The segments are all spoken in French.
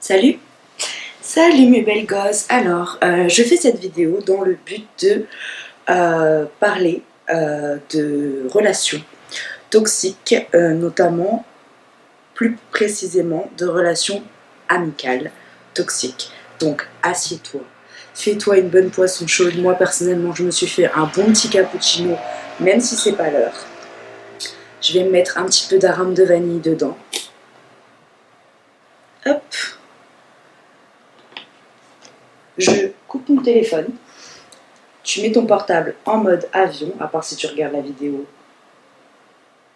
Salut! Salut mes belles gosses. Alors, je fais cette vidéo dans le but de parler de relations toxiques, notamment, plus précisément, de relations amicales toxiques. Donc, assieds-toi, fais-toi une bonne poisson chaude. Moi, personnellement, je me suis fait un bon petit cappuccino, même si c'est pas l'heure. Je vais mettre un petit peu d'arôme de vanille dedans. Hop! Je coupe mon téléphone, tu mets ton portable en mode avion, à part si tu regardes la vidéo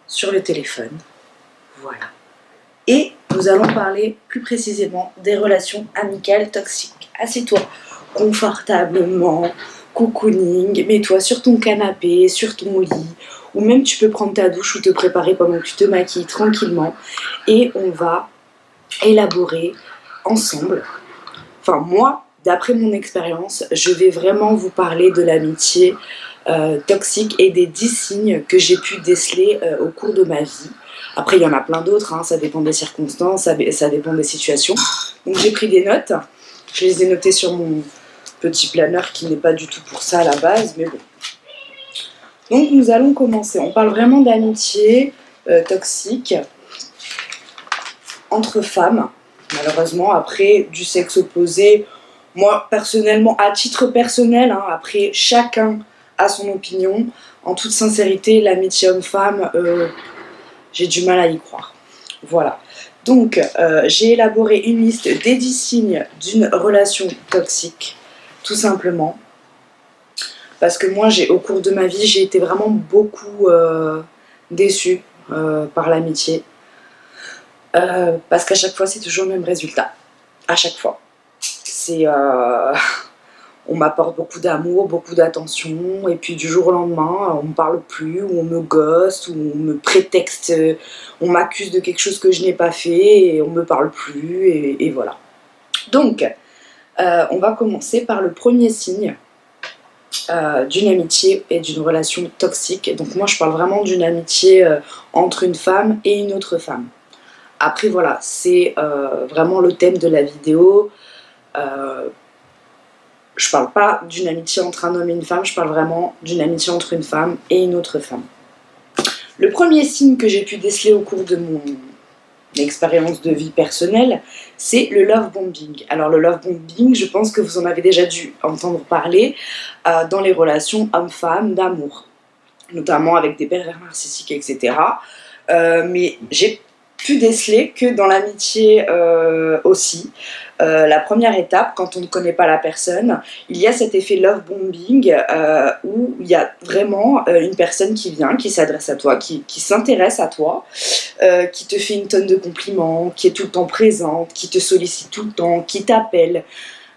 sur le téléphone, voilà. Et nous allons parler plus précisément des relations amicales toxiques. Assieds-toi confortablement, cocooning, mets-toi sur ton canapé, sur ton lit, ou même tu peux prendre ta douche ou te préparer pendant que tu te maquilles tranquillement, et on va élaborer ensemble, enfin moi, d'après mon expérience, je vais vraiment vous parler de l'amitié toxique et des 10 signes que j'ai pu déceler au cours de ma vie. Après, il y en a plein d'autres, hein, ça dépend des circonstances, ça dépend des situations. Donc j'ai pris des notes, je les ai notées sur mon petit planeur qui n'est pas du tout pour ça à la base, mais bon. Donc nous allons commencer. On parle vraiment d'amitié toxique entre femmes. Malheureusement, après, du sexe opposé, moi, personnellement, à titre personnel, hein, après, chacun a son opinion. En toute sincérité, l'amitié homme-femme, j'ai du mal à y croire. Voilà. Donc, j'ai élaboré une liste des 10 signes d'une relation toxique, tout simplement. Parce que moi, au cours de ma vie, j'ai été vraiment beaucoup déçue par l'amitié. Parce qu'à chaque fois, c'est toujours le même résultat. À chaque fois. On m'apporte beaucoup d'amour, beaucoup d'attention, et puis du jour au lendemain, on me parle plus, ou on me ghoste, ou on me prétexte, on m'accuse de quelque chose que je n'ai pas fait, et on me parle plus, et voilà. Donc, on va commencer par le premier signe d'une amitié et d'une relation toxique. Donc moi, je parle vraiment d'une amitié entre une femme et une autre femme. Après, voilà, c'est vraiment le thème de la vidéo. Je parle pas d'une amitié entre un homme et une femme, je parle vraiment d'une amitié entre une femme et une autre femme. Le premier signe que j'ai pu déceler au cours de mon expérience de vie personnelle, c'est le love bombing. Alors le love bombing, je pense que vous en avez déjà dû entendre parler dans les relations homme-femme d'amour, notamment avec des pervers narcissiques, etc. Mais j'ai pu déceler que dans l'amitié aussi, la première étape, quand on ne connaît pas la personne, il y a cet effet love bombing où il y a vraiment une personne qui vient, qui s'adresse à toi, qui s'intéresse à toi, qui te fait une tonne de compliments, qui est tout le temps présente, qui te sollicite tout le temps, qui t'appelle,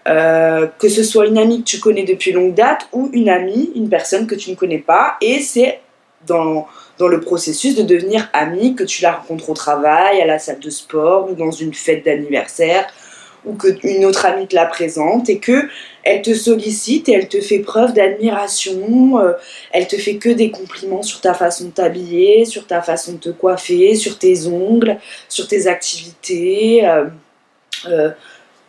que ce soit une amie que tu connais depuis longue date ou une amie, une personne que tu ne connais pas, et c'est dans le processus de devenir amie, que tu la rencontres au travail, à la salle de sport ou dans une fête d'anniversaire, ou qu'une autre amie te la présente et qu'elle te sollicite et elle te fait preuve d'admiration, elle te fait que des compliments sur ta façon de t'habiller, sur ta façon de te coiffer, sur tes ongles, sur tes activités,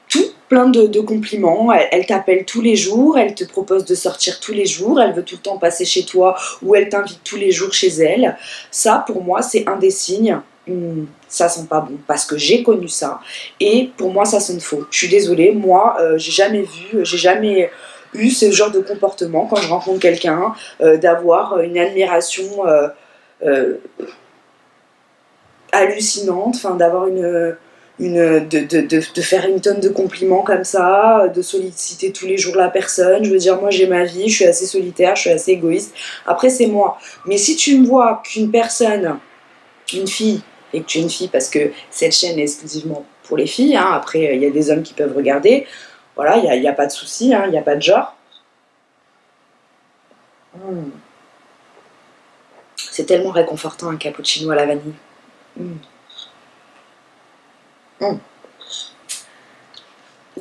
tout plein de compliments. Elle t'appelle tous les jours, elle te propose de sortir tous les jours, elle veut tout le temps passer chez toi ou elle t'invite tous les jours chez elle. Ça, pour moi, c'est un des signes. Ça sent pas bon, parce que j'ai connu ça, et pour moi, ça sonne faux. Je suis désolée, moi, j'ai jamais eu ce genre de comportement quand je rencontre quelqu'un, d'avoir une admiration hallucinante, enfin, d'avoir de faire une tonne de compliments comme ça, de solliciter tous les jours la personne. Je veux dire, moi j'ai ma vie, je suis assez solitaire, je suis assez égoïste. Après, c'est moi. Mais si tu me vois qu'une personne, une fille, et que tu es une fille parce que cette chaîne est exclusivement pour les filles, hein, après il y a des hommes qui peuvent regarder, voilà, il n'y a pas de souci, il n'y a pas de genre. C'est tellement réconfortant un cappuccino à la vanille.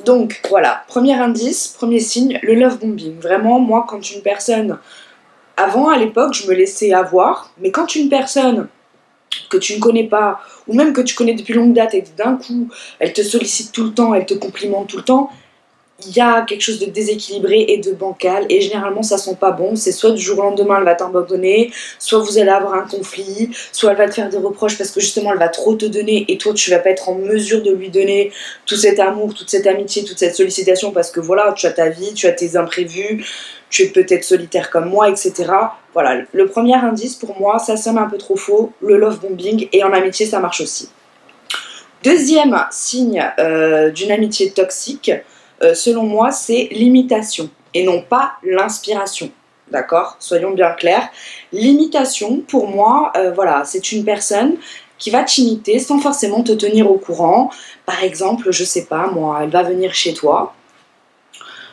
Donc voilà, premier indice, premier signe, le love bombing. Vraiment, moi, quand une personne... Avant, à l'époque, je me laissais avoir, mais quand une personne que tu ne connais pas, ou même que tu connais depuis longue date et d'un coup, elle te sollicite tout le temps, elle te complimente tout le temps, il y a quelque chose de déséquilibré et de bancal, et généralement ça sent pas bon. C'est soit du jour au lendemain elle va t'abandonner, soit vous allez avoir un conflit, soit elle va te faire des reproches parce que justement elle va trop te donner et toi tu vas pas être en mesure de lui donner tout cet amour, toute cette amitié, toute cette sollicitation parce que voilà, tu as ta vie, tu as tes imprévus, tu es peut-être solitaire comme moi, etc. Voilà, le premier indice pour moi, ça sonne un peu trop faux, le love bombing, et en amitié ça marche aussi. Deuxième signe d'une amitié toxique, selon moi, c'est l'imitation et non pas l'inspiration. D'accord? Soyons bien clairs. L'imitation, pour moi, voilà, c'est une personne qui va t'imiter sans forcément te tenir au courant. Par exemple, je sais pas, moi, elle va venir chez toi.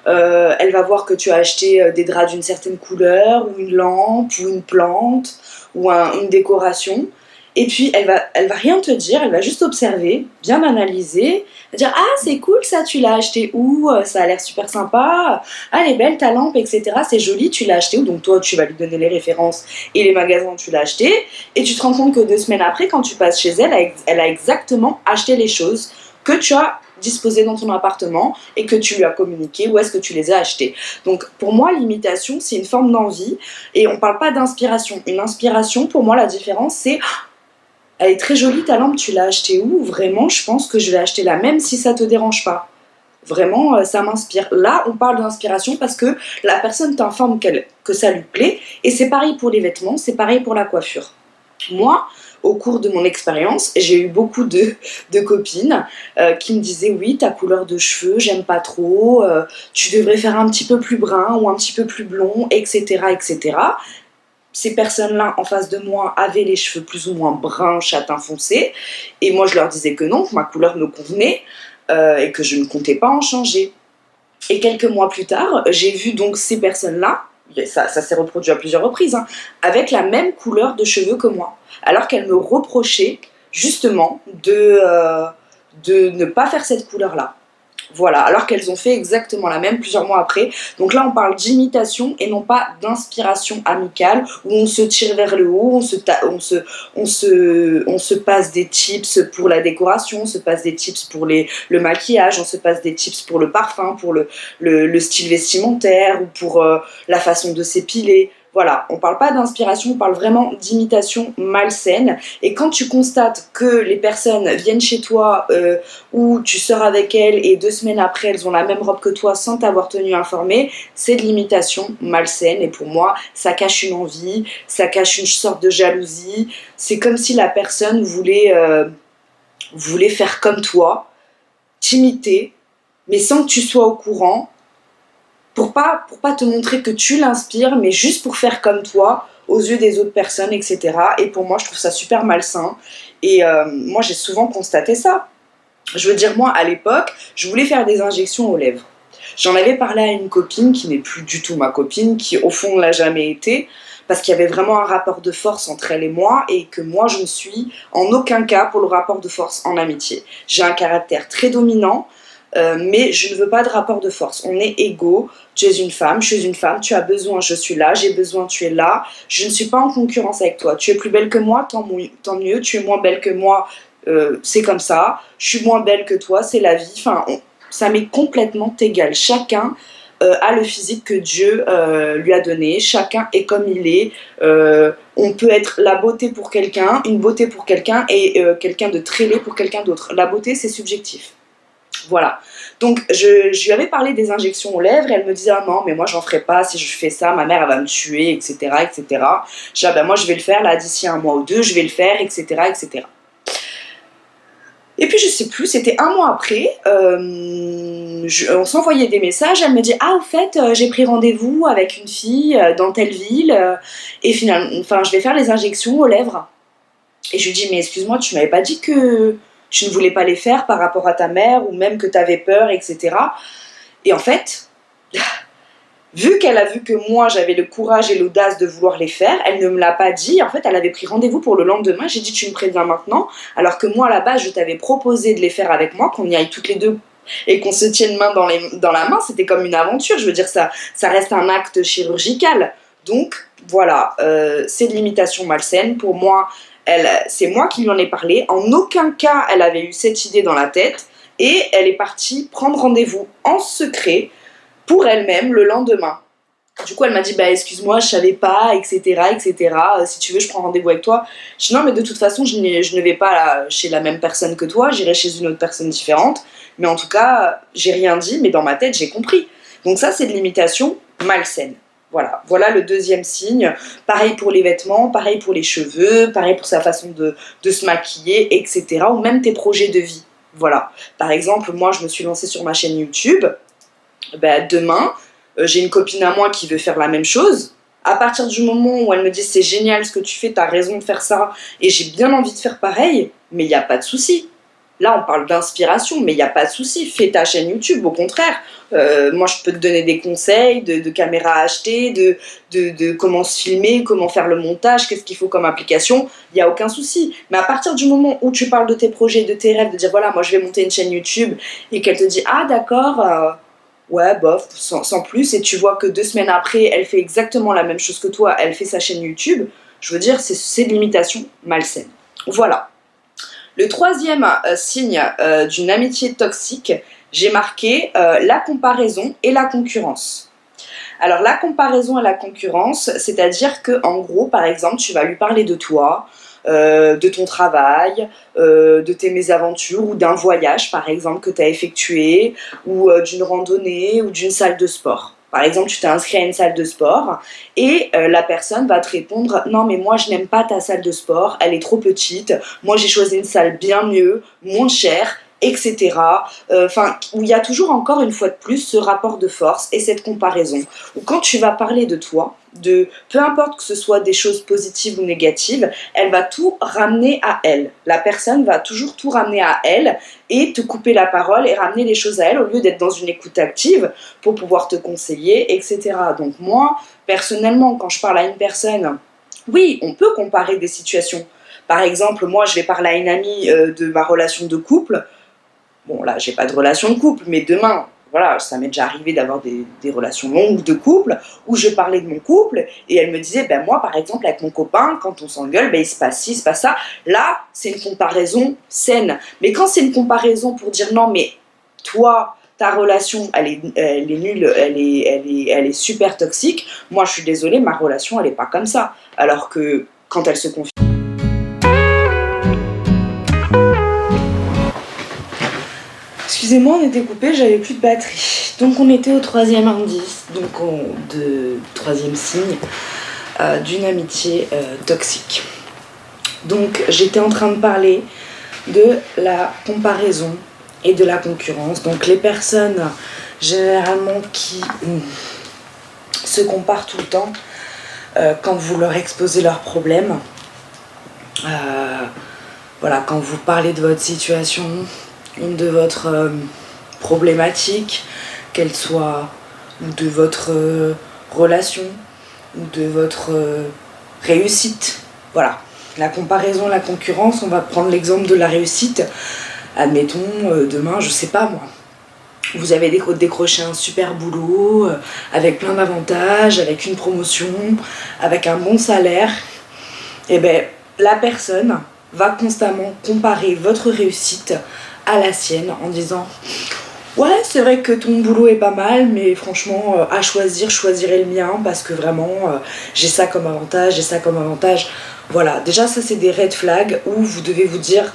Elle va voir que tu as acheté des draps d'une certaine couleur, ou une lampe, ou une plante, ou une décoration. Et puis elle va rien te dire, elle va juste observer, bien analyser, dire ah c'est cool ça, tu l'as acheté où, ça a l'air super sympa, ah elle est belle ta lampe, etc. C'est joli, tu l'as acheté où, donc toi tu vas lui donner les références et les magasins où tu l'as acheté, et tu te rends compte que 2 semaines après, quand tu passes chez elle, elle a exactement acheté les choses que tu as disposées dans ton appartement et que tu lui as communiqué, où est-ce que tu les as achetées. Donc pour moi l'imitation c'est une forme d'envie, et on parle pas d'inspiration. Une inspiration, pour moi la différence c'est elle est très jolie ta lampe, tu l'as achetée où? Vraiment, je pense que je vais acheter la même si ça te dérange pas. Vraiment, ça m'inspire. Là, on parle d'inspiration parce que la personne t'informe que ça lui plaît, et c'est pareil pour les vêtements, c'est pareil pour la coiffure. Moi, au cours de mon expérience, j'ai eu beaucoup de copines qui me disaient oui, ta couleur de cheveux, j'aime pas trop, tu devrais faire un petit peu plus brun ou un petit peu plus blond, etc. etc. Ces personnes-là en face de moi avaient les cheveux plus ou moins bruns, châtain foncé, et moi je leur disais que non, que ma couleur me convenait et que je ne comptais pas en changer. Et quelques mois plus tard, j'ai vu donc ces personnes-là, ça s'est reproduit à plusieurs reprises, hein, avec la même couleur de cheveux que moi, alors qu'elles me reprochaient justement de ne pas faire cette couleur-là. Voilà, alors qu'elles ont fait exactement la même plusieurs mois après. Donc là, on parle d'imitation et non pas d'inspiration amicale, où on se tire vers le haut, on se passe des tips pour la décoration, on se passe des tips pour le maquillage, on se passe des tips pour le parfum, pour le style vestimentaire, ou pour la façon de s'épiler. Voilà, on parle pas d'inspiration, on parle vraiment d'imitation malsaine. Et quand tu constates que les personnes viennent chez toi ou tu sors avec elles et 2 semaines après elles ont la même robe que toi sans t'avoir tenu informé, c'est de l'imitation malsaine, et pour moi ça cache une envie, ça cache une sorte de jalousie. C'est comme si la personne voulait faire comme toi, t'imiter, mais sans que tu sois au courant, pour pas te montrer que tu l'inspires, mais juste pour faire comme toi aux yeux des autres personnes, etc. Et pour moi je trouve ça super malsain, et moi j'ai souvent constaté ça. Je veux dire, moi, à l'époque, je voulais faire des injections aux lèvres. J'en avais parlé à une copine qui n'est plus du tout ma copine, qui au fond ne l'a jamais été, parce qu'il y avait vraiment un rapport de force entre elle et moi, et que moi, je ne suis en aucun cas pour le rapport de force en amitié. J'ai un caractère très dominant, mais je ne veux pas de rapport de force. On est égaux, tu es une femme, je suis une femme, tu as besoin, je suis là, j'ai besoin, tu es là. Je ne suis pas en concurrence avec toi. Tu es plus belle que moi, tant mieux, tu es moins belle que moi, c'est comme ça, je suis moins belle que toi, c'est la vie, enfin, ça m'est complètement égal. Chacun a le physique que Dieu lui a donné, chacun est comme il est. On peut être la beauté pour quelqu'un, une beauté pour quelqu'un, et quelqu'un de très laid pour quelqu'un d'autre. La beauté, c'est subjectif. Voilà. Donc je lui avais parlé des injections aux lèvres, et elle me disait ah non mais moi j'en ferai pas, si je fais ça ma mère elle va me tuer, etc. etc. Je dis ah ben moi je vais le faire là d'ici 1 mois ou 2, je vais le faire, etc. etc. Et puis je sais plus, c'était 1 mois après, on s'envoyait des messages, elle me dit ah au fait j'ai pris rendez-vous avec une fille dans telle ville, et finalement, enfin je vais faire les injections aux lèvres. Et je lui dis mais excuse-moi, tu m'avais pas dit que tu ne voulais pas les faire par rapport à ta mère, ou même que tu avais peur, etc. Et en fait, vu qu'elle a vu que moi j'avais le courage et l'audace de vouloir les faire, elle ne me l'a pas dit. En fait, elle avait pris rendez-vous pour le lendemain. J'ai dit tu me préviens maintenant, alors que moi à la base je t'avais proposé de les faire avec moi, qu'on y aille toutes les deux et qu'on se tienne main dans la main. C'était comme une aventure, je veux dire, ça reste un acte chirurgical. Donc voilà, c'est de l'imitation malsaine. Pour moi, C'est moi qui lui en ai parlé. En aucun cas, elle avait eu cette idée dans la tête. Et elle est partie prendre rendez-vous en secret pour elle-même le lendemain. Du coup, elle m'a dit, bah excuse-moi, je savais pas, etc., etc. Si tu veux, je prends rendez-vous avec toi. Je dis non, mais de toute façon, je ne vais pas chez la même personne que toi, j'irai chez une autre personne différente. Mais en tout cas, j'ai rien dit, mais dans ma tête, j'ai compris. Donc ça, c'est de l'imitation malsaine. Voilà le deuxième signe. Pareil pour les vêtements, pareil pour les cheveux, pareil pour sa façon de se maquiller, etc. Ou même tes projets de vie. Voilà. Par exemple, moi, je me suis lancée sur ma chaîne YouTube. Ben, demain, j'ai une copine à moi qui veut faire la même chose. À partir du moment où elle me dit c'est génial ce que tu fais, t'as raison de faire ça, et j'ai bien envie de faire pareil, mais il n'y a pas de souci. Là, on parle d'inspiration, mais il n'y a pas de souci. Fais ta chaîne YouTube, au contraire. Moi, je peux te donner des conseils de caméras à acheter, de comment se filmer, comment faire le montage, qu'est-ce qu'il faut comme application. Il n'y a aucun souci. Mais à partir du moment où tu parles de tes projets, de tes rêves, de dire voilà, moi, je vais monter une chaîne YouTube, et qu'elle te dit ah, d'accord, ouais, bof, sans plus, et tu vois que 2 semaines après, elle fait exactement la même chose que toi, elle fait sa chaîne YouTube, je veux dire, c'est de l'imitation malsaine. Voilà. Le troisième signe d'une amitié toxique, j'ai marqué la comparaison et la concurrence. Alors la comparaison et la concurrence, c'est-à-dire que en gros, par exemple, tu vas lui parler de toi, de ton travail, de tes mésaventures ou d'un voyage par exemple que tu as effectué, ou d'une randonnée ou d'une salle de sport. Par exemple, tu t'es inscrit à une salle de sport et la personne va te répondre non mais moi je n'aime pas ta salle de sport, elle est trop petite, moi j'ai choisi une salle bien mieux, moins chère, etc. Enfin, où il y a toujours encore une fois de plus ce rapport de force et cette comparaison. Où quand tu vas parler de toi, de peu importe que ce soit des choses positives ou négatives, elle va tout ramener à elle. La personne va toujours tout ramener à elle et te couper la parole et ramener les choses à elle au lieu d'être dans une écoute active pour pouvoir te conseiller, etc. Donc moi, personnellement, quand je parle à une personne, oui, on peut comparer des situations. Par exemple, moi, je vais parler à une amie de ma relation de couple. Bon, là, j'ai pas de relation de couple, mais demain, voilà, ça m'est déjà arrivé d'avoir des relations longues de couple, où je parlais de mon couple, et elle me disait, ben moi, par exemple, avec mon copain, quand on s'engueule, ben il se passe ci, il se passe ça. Là, c'est une comparaison saine. Mais quand c'est une comparaison pour dire, non, mais toi, ta relation, elle est nulle, elle est super toxique, moi, je suis désolée, ma relation, elle est pas comme ça. Alors que, quand elle se confie... Excusez-moi, on était coupé, j'avais plus de batterie. Donc on était au troisième indice, donc troisième signe d'une amitié toxique. Donc j'étais en train de parler de la comparaison et de la concurrence. Donc les personnes généralement qui se comparent tout le temps quand vous leur exposez leurs problèmes. Voilà, quand vous parlez de votre situation, de votre problématique, qu'elle soit ou de votre relation ou de votre réussite. Voilà, la comparaison, la concurrence, on va prendre l'exemple de la réussite. Admettons, demain, je sais pas moi, vous avez décroché un super boulot avec plein d'avantages, avec une promotion, avec un bon salaire. Et ben la personne va constamment comparer votre réussite à la sienne en disant ouais, c'est vrai que ton boulot est pas mal, mais franchement à choisir, je choisirais le mien parce que vraiment j'ai ça comme avantage, j'ai ça comme avantage. Voilà, déjà ça c'est des red flags où vous devez vous dire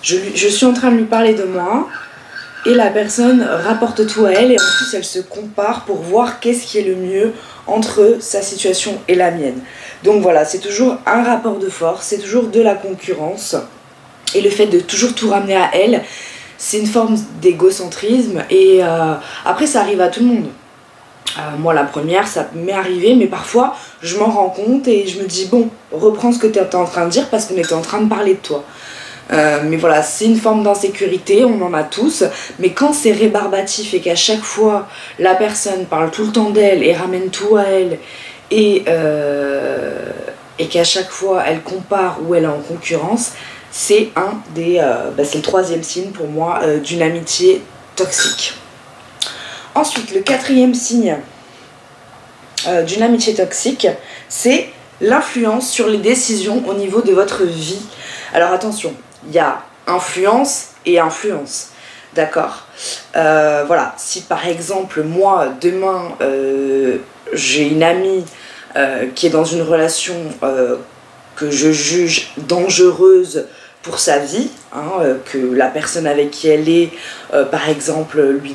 je suis en train de lui parler de moi et la personne rapporte tout à elle et en plus elle se compare pour voir qu'est-ce qui est le mieux entre sa situation et la mienne. Donc voilà, c'est toujours un rapport de force, c'est toujours de la concurrence. Et le fait de toujours tout ramener à elle, c'est une forme d'égocentrisme et après ça arrive à tout le monde. Moi la première, ça m'est arrivé, mais parfois je m'en rends compte et je me dis bon, reprends ce que tu étais en train de dire parce qu'on était en train de parler de toi. Mais voilà, c'est une forme d'insécurité, on en a tous, mais quand c'est rébarbatif et qu'à chaque fois la personne parle tout le temps d'elle et ramène tout à elle et qu'à chaque fois elle compare ou elle est en concurrence, c'est c'est le troisième signe pour moi d'une amitié toxique. Ensuite, le quatrième signe d'une amitié toxique, c'est l'influence sur les décisions au niveau de votre vie. Alors attention, il y a influence et influence, d'accord. Voilà, si par exemple moi demain j'ai une amie qui est dans une relation que je juge dangereuse pour sa vie, que la personne avec qui elle est, par exemple, lui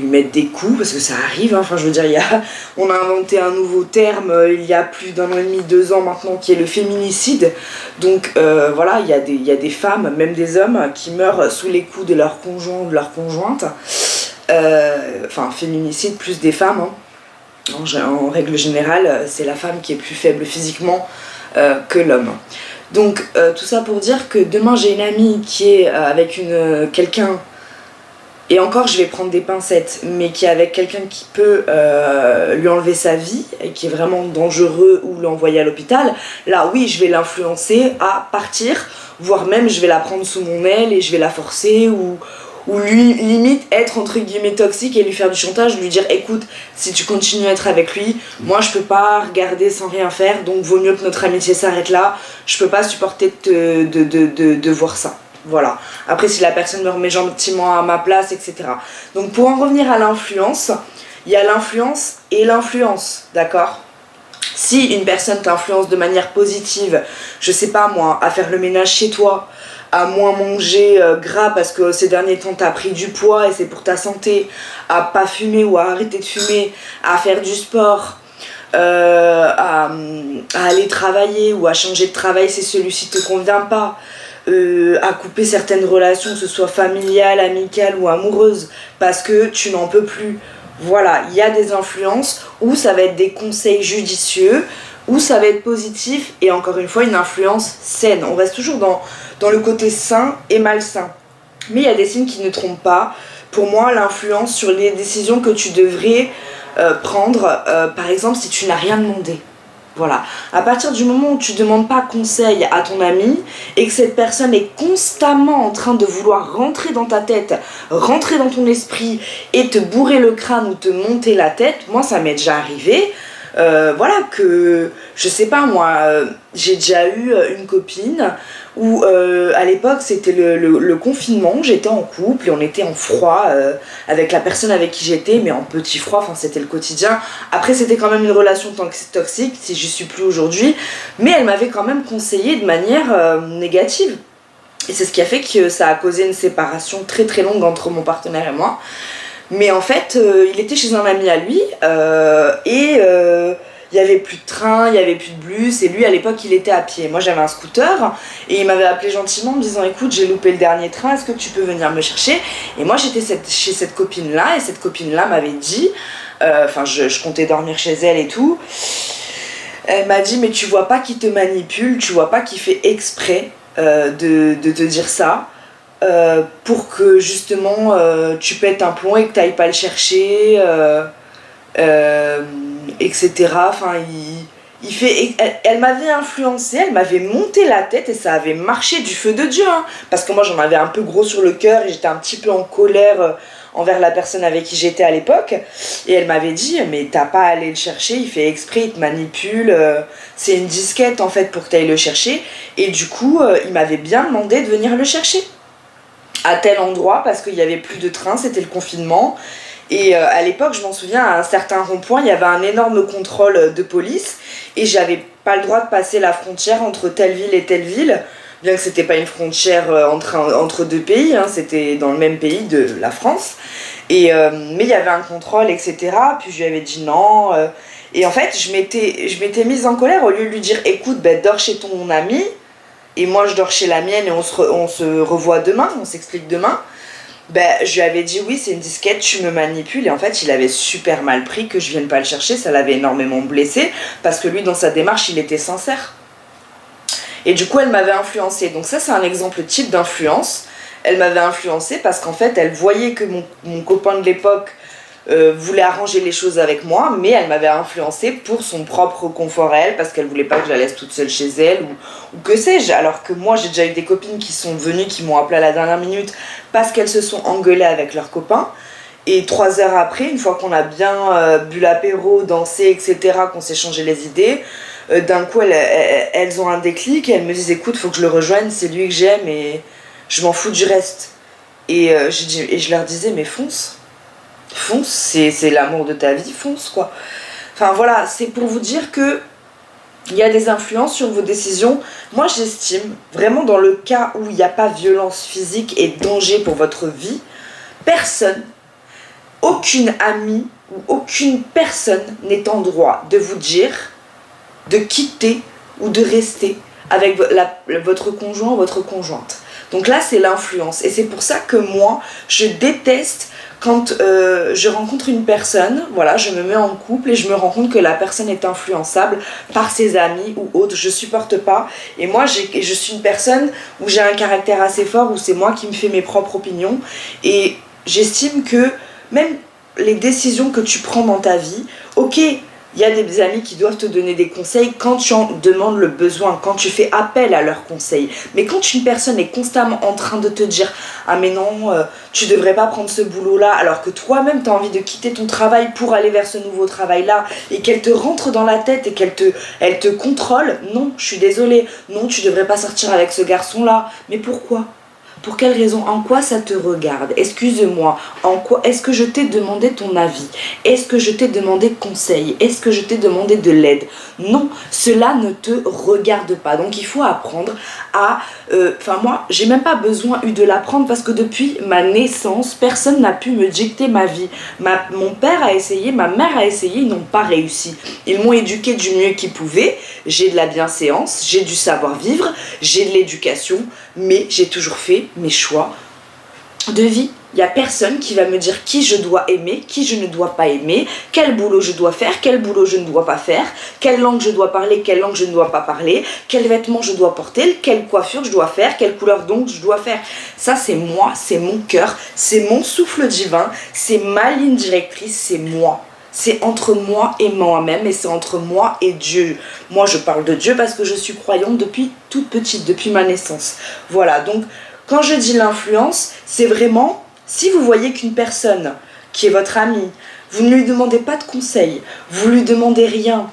mette des coups, parce que ça arrive, enfin je veux dire, on a inventé un nouveau terme il y a plus d'1 an et demi, 2 ans maintenant, qui est le féminicide. Donc voilà, il y a des femmes, même des hommes, qui meurent sous les coups de leur conjoint ou de leur conjointe. Enfin, féminicide plus des femmes, en règle générale, c'est la femme qui est plus faible physiquement que l'homme. Donc tout ça pour dire que demain j'ai une amie qui est avec quelqu'un, et encore je vais prendre des pincettes, mais qui est avec quelqu'un qui peut lui enlever sa vie et qui est vraiment dangereux ou l'envoyer à l'hôpital. Là oui, je vais l'influencer à partir, voire même je vais la prendre sous mon aile et je vais la forcer ou lui limite être entre guillemets toxique et lui faire du chantage, lui dire écoute, si tu continues à être avec lui, moi je peux pas regarder sans rien faire, donc vaut mieux que notre amitié s'arrête là, je peux pas supporter de voir ça. Voilà. Après si la personne me remet gentiment à ma place, etc. Donc pour en revenir à l'influence, il y a l'influence et l'influence, d'accord ? Si une personne t'influence de manière positive, je sais pas moi, à faire le ménage chez toi, à moins manger gras parce que ces derniers temps t'as pris du poids et c'est pour ta santé, à pas fumer ou à arrêter de fumer, à faire du sport, à aller travailler ou à changer de travail si celui-ci te convient pas, à couper certaines relations, que ce soit familiales, amicales ou amoureuses, parce que tu n'en peux plus. Voilà, il y a des influences où ça va être des conseils judicieux, où ça va être positif et encore une fois une influence saine. On reste toujours dans le côté sain et malsain. Mais il y a des signes qui ne trompent pas. Pour moi, l'influence sur les décisions que tu devrais prendre, par exemple si tu n'as rien demandé. Voilà. À partir du moment où tu ne demandes pas conseil à ton ami et que cette personne est constamment en train de vouloir rentrer dans ta tête, rentrer dans ton esprit et te bourrer le crâne ou te monter la tête, moi ça m'est déjà arrivé. Voilà, que je sais pas moi, j'ai déjà eu une copine où à l'époque c'était le confinement, j'étais en couple et on était en froid avec la personne avec qui j'étais, mais en petit froid, enfin c'était le quotidien. Après c'était quand même une relation toxique, si j'y suis plus aujourd'hui, mais elle m'avait quand même conseillé de manière négative. Et c'est ce qui a fait que ça a causé une séparation très très longue entre mon partenaire et moi. Mais en fait, il était chez un ami à lui et il n'y avait plus de train, il n'y avait plus de bus et lui à l'époque il était à pied. Moi j'avais un scooter et il m'avait appelé gentiment en me disant écoute j'ai loupé le dernier train, est-ce que tu peux venir me chercher? Et moi j'étais chez cette copine là et cette copine là m'avait dit, enfin je comptais dormir chez elle et tout, elle m'a dit mais tu vois pas qu'il te manipule, tu vois pas qu'il fait exprès de te dire ça? Pour que justement tu pètes un plomb et que t'ailles pas le chercher, etc. Enfin, elle m'avait influencée, elle m'avait monté la tête et ça avait marché du feu de Dieu, hein, parce que moi j'en avais un peu gros sur le cœur et j'étais un petit peu en colère envers la personne avec qui j'étais à l'époque et elle m'avait dit mais t'as pas à aller le chercher, il fait exprès, il te manipule, c'est une disquette en fait pour que t'ailles le chercher. Et du coup il m'avait bien demandé de venir le chercher à tel endroit parce qu'il n'y avait plus de train, c'était le confinement. Et à l'époque, je m'en souviens, à un certain rond-point, il y avait un énorme contrôle de police et j'avais pas le droit de passer la frontière entre telle ville et telle ville, bien que c'était pas une frontière entre deux pays, hein, c'était dans le même pays de la France. Et, mais il y avait un contrôle, etc. Puis je lui avais dit non. Et en fait, je m'étais mise en colère au lieu de lui dire écoute, ben, dors chez ton ami. Et moi je dors chez la mienne et on se revoit demain, on s'explique demain. Ben, je lui avais dit oui c'est une disquette, tu me manipules. Et en fait il avait super mal pris que je vienne pas le chercher, ça l'avait énormément blessé. Parce que lui dans sa démarche il était sincère. Et du coup elle m'avait influencée. Donc ça c'est un exemple type d'influence. Elle m'avait influencée parce qu'en fait elle voyait que mon copain de l'époque voulait arranger les choses avec moi, mais elle m'avait influencée pour son propre confort à elle, parce qu'elle voulait pas que je la laisse toute seule chez elle, ou que sais-je. Alors que moi j'ai déjà eu des copines qui sont venues, qui m'ont appelé à la dernière minute parce qu'elles se sont engueulées avec leurs copains, Et 3 heures après, une fois qu'on a bien bu l'apéro, dansé, etc., qu'on s'est changé les idées, d'un coup elles ont un déclic et elles me disent écoute, faut que je le rejoigne, c'est lui que j'aime et je m'en fous du reste. Et je leur disais mais fonce, c'est l'amour de ta vie, fonce quoi. Enfin voilà, c'est pour vous dire que il y a des influences sur vos décisions. Moi j'estime, vraiment dans le cas où il n'y a pas violence physique et danger pour votre vie, personne, aucune amie ou aucune personne n'est en droit de vous dire de quitter ou de rester avec votre conjoint ou votre conjointe. Donc là c'est l'influence et c'est pour ça que moi je déteste quand je rencontre une personne, voilà, je me mets en couple et je me rends compte que la personne est influençable par ses amis ou autres, je supporte pas. Et moi je suis une personne où j'ai un caractère assez fort, où c'est moi qui me fais mes propres opinions et j'estime que même les décisions que tu prends dans ta vie, ok, il y a des amis qui doivent te donner des conseils quand tu en demandes le besoin, quand tu fais appel à leurs conseils. Mais quand une personne est constamment en train de te dire « Ah mais non, tu devrais pas prendre ce boulot-là » alors que toi-même tu as envie de quitter ton travail pour aller vers ce nouveau travail-là et qu'elle te rentre dans la tête et elle te contrôle, non, je suis désolée, non, tu devrais pas sortir avec ce garçon-là. Mais pourquoi ? Pour quelle raison? En quoi ça te regarde? Excuse-moi, en quoi est-ce que je t'ai demandé ton avis? Est-ce que je t'ai demandé conseil? Est-ce que je t'ai demandé de l'aide? Non, cela ne te regarde pas. Donc il faut apprendre à... moi, j'ai même pas besoin de l'apprendre parce que depuis ma naissance, personne n'a pu me dicter ma vie. Mon père a essayé, ma mère a essayé, ils n'ont pas réussi. Ils m'ont éduqué du mieux qu'ils pouvaient. J'ai de la bienséance, j'ai du savoir-vivre, j'ai de l'éducation, mais j'ai toujours fait mes choix de vie. Il n'y a personne qui va me dire qui je dois aimer, qui je ne dois pas aimer, quel boulot je dois faire, quel boulot je ne dois pas faire, quelle langue je dois parler, quelle langue je ne dois pas parler, quels vêtements je dois porter, quelle coiffure je dois faire, quelle couleur d'ongles je dois faire. Ça c'est moi, c'est mon cœur, c'est mon souffle divin, c'est ma ligne directrice, c'est moi. C'est entre moi et moi-même et c'est entre moi et Dieu. Moi je parle de Dieu parce que je suis croyante depuis toute petite, depuis ma naissance. Voilà, donc quand je dis l'influence, c'est vraiment, si vous voyez qu'une personne qui est votre amie, vous ne lui demandez pas de conseils, vous lui demandez rien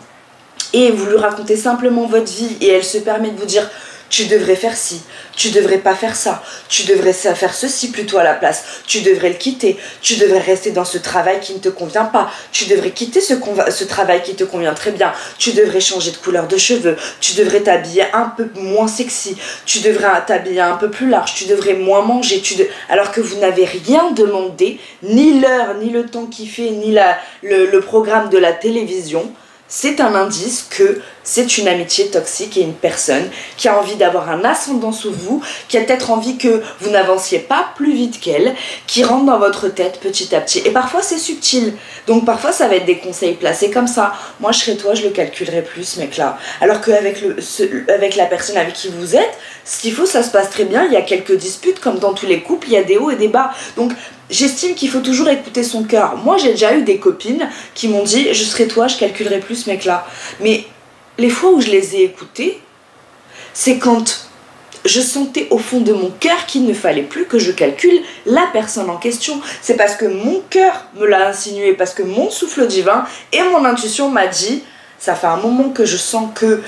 et vous lui racontez simplement votre vie et elle se permet de vous dire tu devrais faire ci, tu devrais pas faire ça, tu devrais faire ceci plutôt à la place, tu devrais le quitter, tu devrais rester dans ce travail qui ne te convient pas, tu devrais quitter ce travail qui te convient très bien, tu devrais changer de couleur de cheveux, tu devrais t'habiller un peu moins sexy, tu devrais t'habiller un peu plus large, tu devrais moins manger, alors que vous n'avez rien demandé, ni l'heure, ni le temps qu'il fait, ni le programme de la télévision. C'est un indice que c'est une amitié toxique et une personne qui a envie d'avoir un ascendant sur vous, qui a peut-être envie que vous n'avanciez pas plus vite qu'elle, qui rentre dans votre tête petit à petit. Et parfois c'est subtil, donc parfois ça va être des conseils placés comme ça. Moi je serais toi, je le calculerais plus ce mec-là. Alors qu'avec avec la personne avec qui vous êtes, ce qu'il faut, ça se passe très bien, il y a quelques disputes comme dans tous les couples, il y a des hauts et des bas. Donc j'estime qu'il faut toujours écouter son cœur. Moi j'ai déjà eu des copines qui m'ont dit je serais toi, je calculerais plus ce mec-là. Mais les fois où je les ai écoutées, c'est quand je sentais au fond de mon cœur qu'il ne fallait plus que je calcule la personne en question. C'est parce que mon cœur me l'a insinué, parce que mon souffle divin et mon intuition m'a dit ça fait un moment que je sens que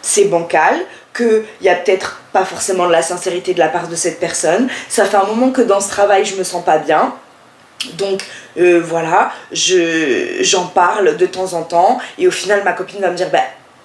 c'est bancal, qu'il n'y a peut-être pas forcément de la sincérité de la part de cette personne. Ça fait un moment que dans ce travail je me sens pas bien. Donc voilà, j'en parle de temps en temps et au final ma copine va me dire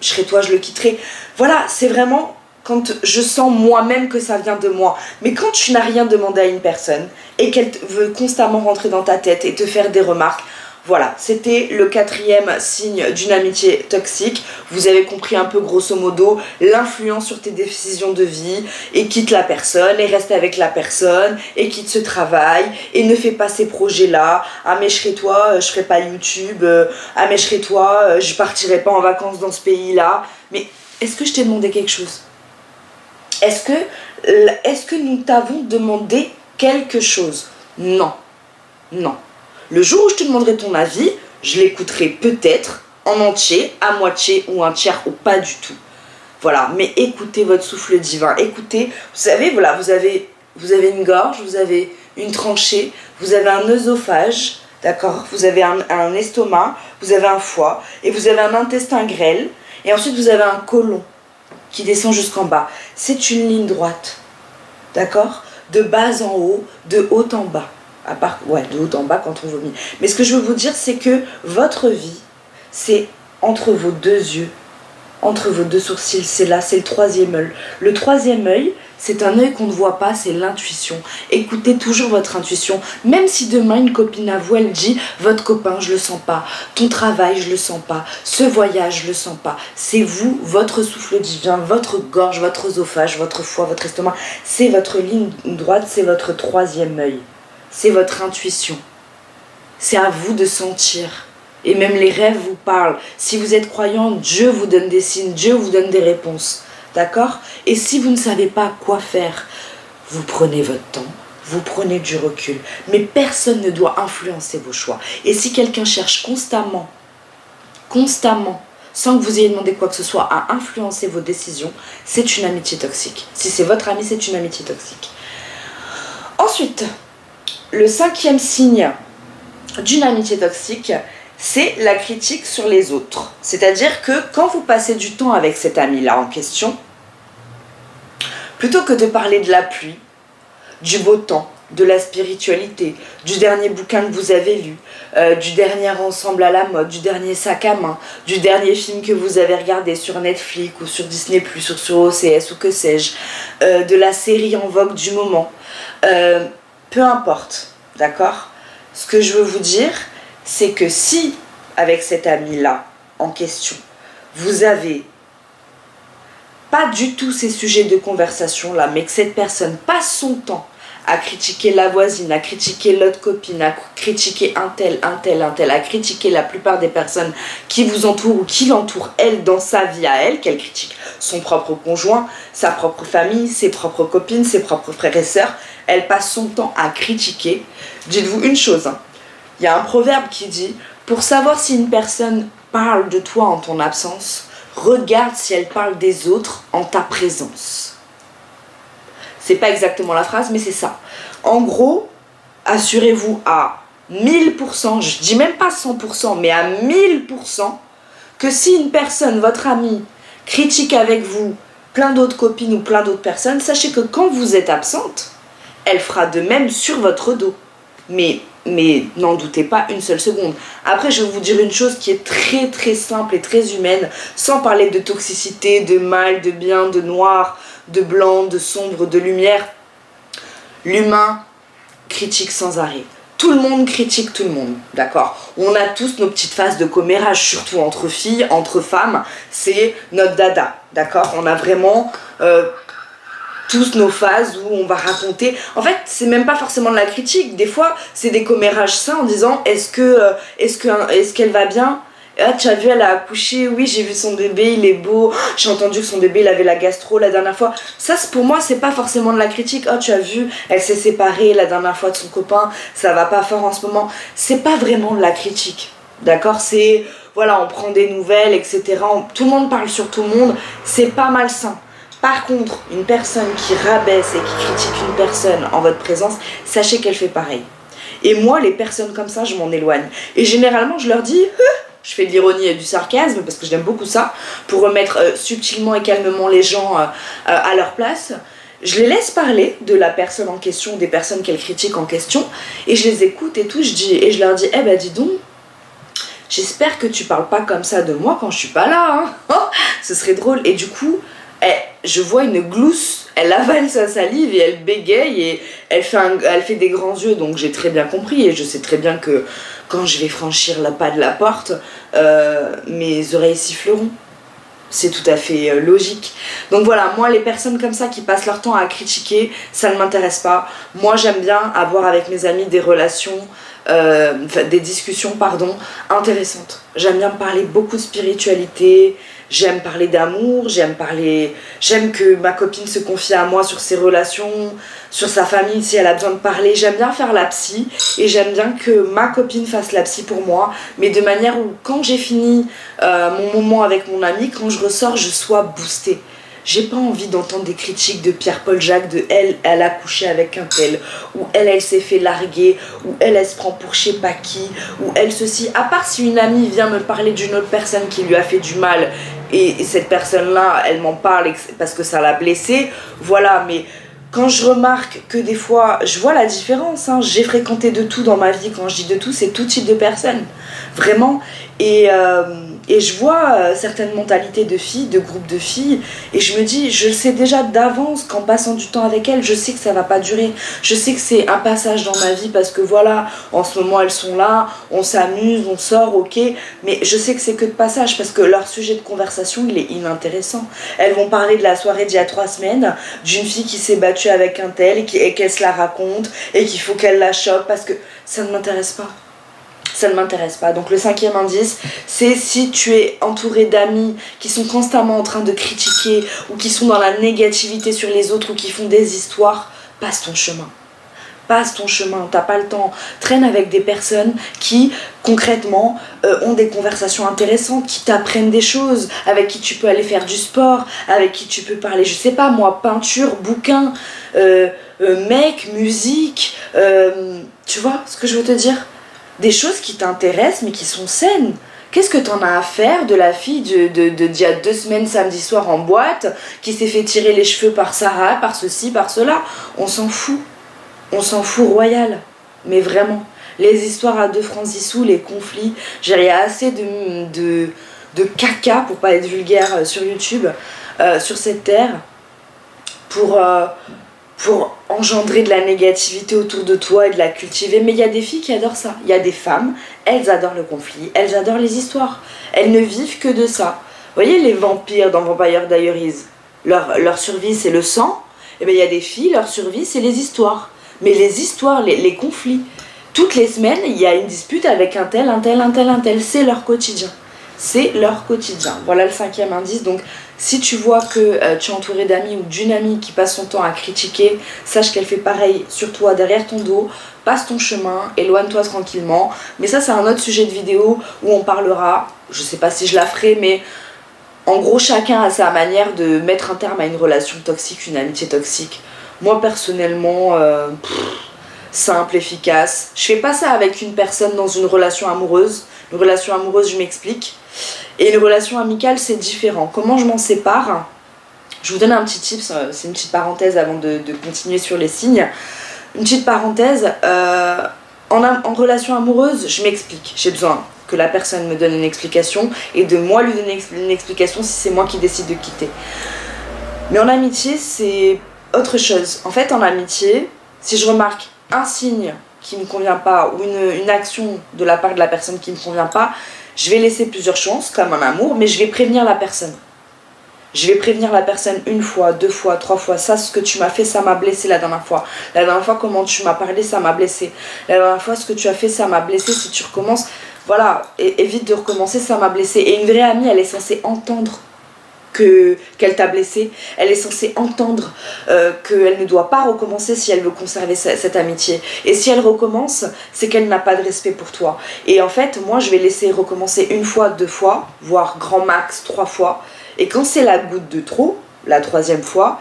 je serai toi, je le quitterai. Voilà, c'est vraiment quand je sens moi-même que ça vient de moi. Mais quand tu n'as rien demandé à une personne et qu'elle veut constamment rentrer dans ta tête et te faire des remarques, voilà, c'était le 4e signe d'une amitié toxique. Vous avez compris un peu grosso modo l'influence sur tes décisions de vie et quitte la personne et reste avec la personne et quitte ce travail et ne fais pas ces projets-là. Ah mais je serai toi, je ferai pas YouTube. Ah mais je serai toi, je partirai pas en vacances dans ce pays-là. Mais est-ce que je t'ai demandé quelque chose? Est-ce que nous t'avons demandé quelque chose? Non, non. Le jour où je te demanderai ton avis, je l'écouterai peut-être en entier, à moitié ou un tiers ou pas du tout. Voilà, mais écoutez votre souffle divin, écoutez, vous savez, voilà, vous avez une gorge, vous avez une tranchée, vous avez un œsophage, d'accord, vous avez un estomac, vous avez un foie, et vous avez un intestin grêle, et ensuite vous avez un côlon qui descend jusqu'en bas. C'est une ligne droite, d'accord, de bas en haut, de haut en bas. À part, ouais, de haut en bas quand on vomit. Mais ce que je veux vous dire, c'est que votre vie, c'est entre vos deux yeux, entre vos deux sourcils, c'est là, c'est le troisième œil. Le troisième œil, c'est un œil qu'on ne voit pas, c'est l'intuition. Écoutez toujours votre intuition, même si demain une copine à vous, elle dit « votre copain, je le sens pas, ton travail, je le sens pas, ce voyage, je le sens pas ». C'est vous, votre souffle divin, votre gorge, votre œsophage, votre foie, votre estomac, c'est votre ligne droite, c'est votre troisième œil. C'est votre intuition. C'est à vous de sentir. Et même les rêves vous parlent. Si vous êtes croyant, Dieu vous donne des signes, Dieu vous donne des réponses. D'accord? Et si vous ne savez pas quoi faire, vous prenez votre temps, vous prenez du recul. Mais personne ne doit influencer vos choix. Et si quelqu'un cherche constamment, sans que vous ayez demandé quoi que ce soit, à influencer vos décisions, c'est une amitié toxique. Si c'est votre ami, c'est une amitié toxique. Ensuite, le 5e signe d'une amitié toxique, c'est la critique sur les autres. C'est-à-dire que quand vous passez du temps avec cet ami-là en question, plutôt que de parler de la pluie, du beau temps, de la spiritualité, du dernier bouquin que vous avez lu, du dernier ensemble à la mode, du dernier sac à main, du dernier film que vous avez regardé sur Netflix ou sur Disney+, ou sur OCS ou que sais-je, de la série en vogue du moment, peu importe, d'accord? Ce que je veux vous dire, c'est que si, avec cet ami-là en question, vous avez pas du tout ces sujets de conversation-là, mais que cette personne passe son temps à critiquer la voisine, à critiquer l'autre copine, à critiquer un tel, à critiquer la plupart des personnes qui vous entourent ou qui l'entourent, elle, dans sa vie à elle, qu'elle critique son propre conjoint, sa propre famille, ses propres copines, ses propres frères et sœurs, elle passe son temps à critiquer. Dites-vous une chose, hein. Il y a un proverbe qui dit « Pour savoir si une personne parle de toi en ton absence, regarde si elle parle des autres en ta présence. » C'est pas exactement la phrase, mais c'est ça. En gros, assurez-vous à 1000%, je dis même pas 100%, mais à 1000%, que si une personne, votre amie, critique avec vous plein d'autres copines ou plein d'autres personnes, sachez que quand vous êtes absente, elle fera de même sur votre dos. Mais n'en doutez pas une seule seconde. Après, je vais vous dire une chose qui est très très simple et très humaine, sans parler de toxicité, de mal, de bien, de noir, de blanc, de sombre, de lumière. L'humain critique sans arrêt. Tout le monde critique tout le monde, d'accord? On a tous nos petites phases de commérage, surtout entre filles, entre femmes. C'est notre dada, d'accord? On a vraiment... tous nos phases où on va raconter. En fait, c'est même pas forcément de la critique. Des fois, c'est des commérages sains en disant est-ce qu'elle va bien? Ah, tu as vu, elle a accouché. Oui, j'ai vu son bébé, il est beau. J'ai entendu que son bébé, il avait la gastro la dernière fois. Ça, pour moi, c'est pas forcément de la critique. Oh, tu as vu, elle s'est séparée la dernière fois de son copain. Ça va pas fort en ce moment. C'est pas vraiment de la critique. D'accord? C'est, voilà, on prend des nouvelles, etc. Tout le monde parle sur tout le monde. C'est pas malsain. Par contre, une personne qui rabaisse et qui critique une personne en votre présence, sachez qu'elle fait pareil. Et moi, les personnes comme ça, je m'en éloigne. Et généralement, je leur dis, je fais de l'ironie et du sarcasme, parce que j'aime beaucoup ça, pour remettre subtilement et calmement les gens à leur place. Je les laisse parler de la personne en question, des personnes qu'elles critiquent en question, et je les écoute et tout, et je leur dis, eh ben dis donc, j'espère que tu parles pas comme ça de moi quand je suis pas là, hein. Ce serait drôle. Et du coup, je vois une glousse, elle avale sa salive et elle bégaye et elle fait des grands yeux, donc j'ai très bien compris et je sais très bien que quand je vais franchir le pas de la porte, mes oreilles siffleront. C'est tout à fait logique. Donc voilà, moi les personnes comme ça qui passent leur temps à critiquer, ça ne m'intéresse pas. Moi j'aime bien avoir avec mes amis des relations, des discussions intéressantes. J'aime bien parler beaucoup de spiritualité, j'aime parler d'amour, j'aime que ma copine se confie à moi sur ses relations, sur sa famille si elle a besoin de parler. J'aime bien faire la psy et j'aime bien que ma copine fasse la psy pour moi, mais de manière où quand j'ai fini mon moment avec mon ami, quand je ressors, je sois boostée. J'ai pas envie d'entendre des critiques de Pierre-Paul Jacques de elle a couché avec un tel, ou elle s'est fait larguer, ou elle se prend pour je sais pas qui, ou elle ceci. À part si une amie vient me parler d'une autre personne qui lui a fait du mal, et cette personne-là, elle m'en parle parce que ça l'a blessée, voilà, mais quand je remarque que des fois, je vois la différence, hein, j'ai fréquenté de tout dans ma vie, quand je dis de tout, c'est tout type de personnes, vraiment, et je vois certaines mentalités de filles, de groupes de filles, et je me dis, je sais déjà d'avance qu'en passant du temps avec elles, je sais que ça va pas durer. Je sais que c'est un passage dans ma vie parce que voilà, en ce moment elles sont là, on s'amuse, on sort, ok, mais je sais que c'est que de passage parce que leur sujet de conversation, il est inintéressant. Elles vont parler de la soirée d'il y a 3 semaines, d'une fille qui s'est battue avec un tel et qu'elle se la raconte et qu'il faut qu'elle la chope parce que ça ne m'intéresse pas. Ça ne m'intéresse pas. Donc le 5e indice, c'est si tu es entouré d'amis qui sont constamment en train de critiquer ou qui sont dans la négativité sur les autres ou qui font des histoires, passe ton chemin. Passe ton chemin, t'as pas le temps. Traîne avec des personnes qui, concrètement, ont des conversations intéressantes, qui t'apprennent des choses, avec qui tu peux aller faire du sport, avec qui tu peux parler, je sais pas moi, peinture, bouquin, mec, musique, tu vois ce que je veux te dire ? Des choses qui t'intéressent mais qui sont saines. Qu'est-ce que t'en as à faire de la fille d'il y a 2 semaines samedi soir en boîte qui s'est fait tirer les cheveux par Sarah, par ceci, par cela? On s'en fout. On s'en fout royal. Mais vraiment. Les histoires à 2 francs 10 sous, les conflits. Il y a assez de caca, pour pas être vulgaire, sur YouTube, sur cette terre, pour engendrer de la négativité autour de toi et de la cultiver. Mais il y a des filles qui adorent ça. Il y a des femmes, elles adorent le conflit, elles adorent les histoires. Elles ne vivent que de ça. Vous voyez les vampires dans Vampire Diaries, leur survie c'est le sang. Et bien il y a des filles, leur survie c'est les histoires. Mais les histoires, les conflits. Toutes les semaines, il y a une dispute avec un tel. C'est leur quotidien. C'est leur quotidien. Voilà le 5e indice. Donc, si tu vois que tu es entouré d'amis ou d'une amie qui passe son temps à critiquer, sache qu'elle fait pareil sur toi, derrière ton dos. Passe ton chemin, éloigne-toi tranquillement. Mais ça, c'est un autre sujet de vidéo où on parlera. Je sais pas si je la ferai, mais en gros, chacun a sa manière de mettre un terme à une relation toxique, une amitié toxique. Moi, personnellement, simple, efficace. Je fais pas ça avec une personne dans une relation amoureuse. Une relation amoureuse, je m'explique. Et une relation amicale, c'est différent. Comment je m'en sépare ? Je vous donne un petit tip, c'est une petite parenthèse avant de continuer sur les signes. Une petite parenthèse, en relation amoureuse, je m'explique. J'ai besoin que la personne me donne une explication et de moi lui donner une explication si c'est moi qui décide de quitter. Mais en amitié, c'est autre chose. En fait, en amitié, si je remarque un signe qui ne me convient pas ou une action de la part de la personne qui ne me convient pas, je vais laisser plusieurs chances, comme en amour, mais je vais prévenir la personne. Je vais prévenir la personne 1 fois, 2 fois, 3 fois. Ça, ce que tu m'as fait, ça m'a blessé la dernière fois. La dernière fois, comment tu m'as parlé, ça m'a blessé. La dernière fois, ce que tu as fait, ça m'a blessé. Si tu recommences, voilà, évite de recommencer, ça m'a blessé. Et une vraie amie, elle est censée entendre qu'elle t'a blessé. Elle est censée entendre qu'elle ne doit pas recommencer si elle veut conserver cette amitié. Et si elle recommence, c'est qu'elle n'a pas de respect pour toi. Et en fait, moi, je vais laisser recommencer 1 fois, 2 fois, voire grand max 3 fois. Et quand c'est la goutte de trop, la 3e fois,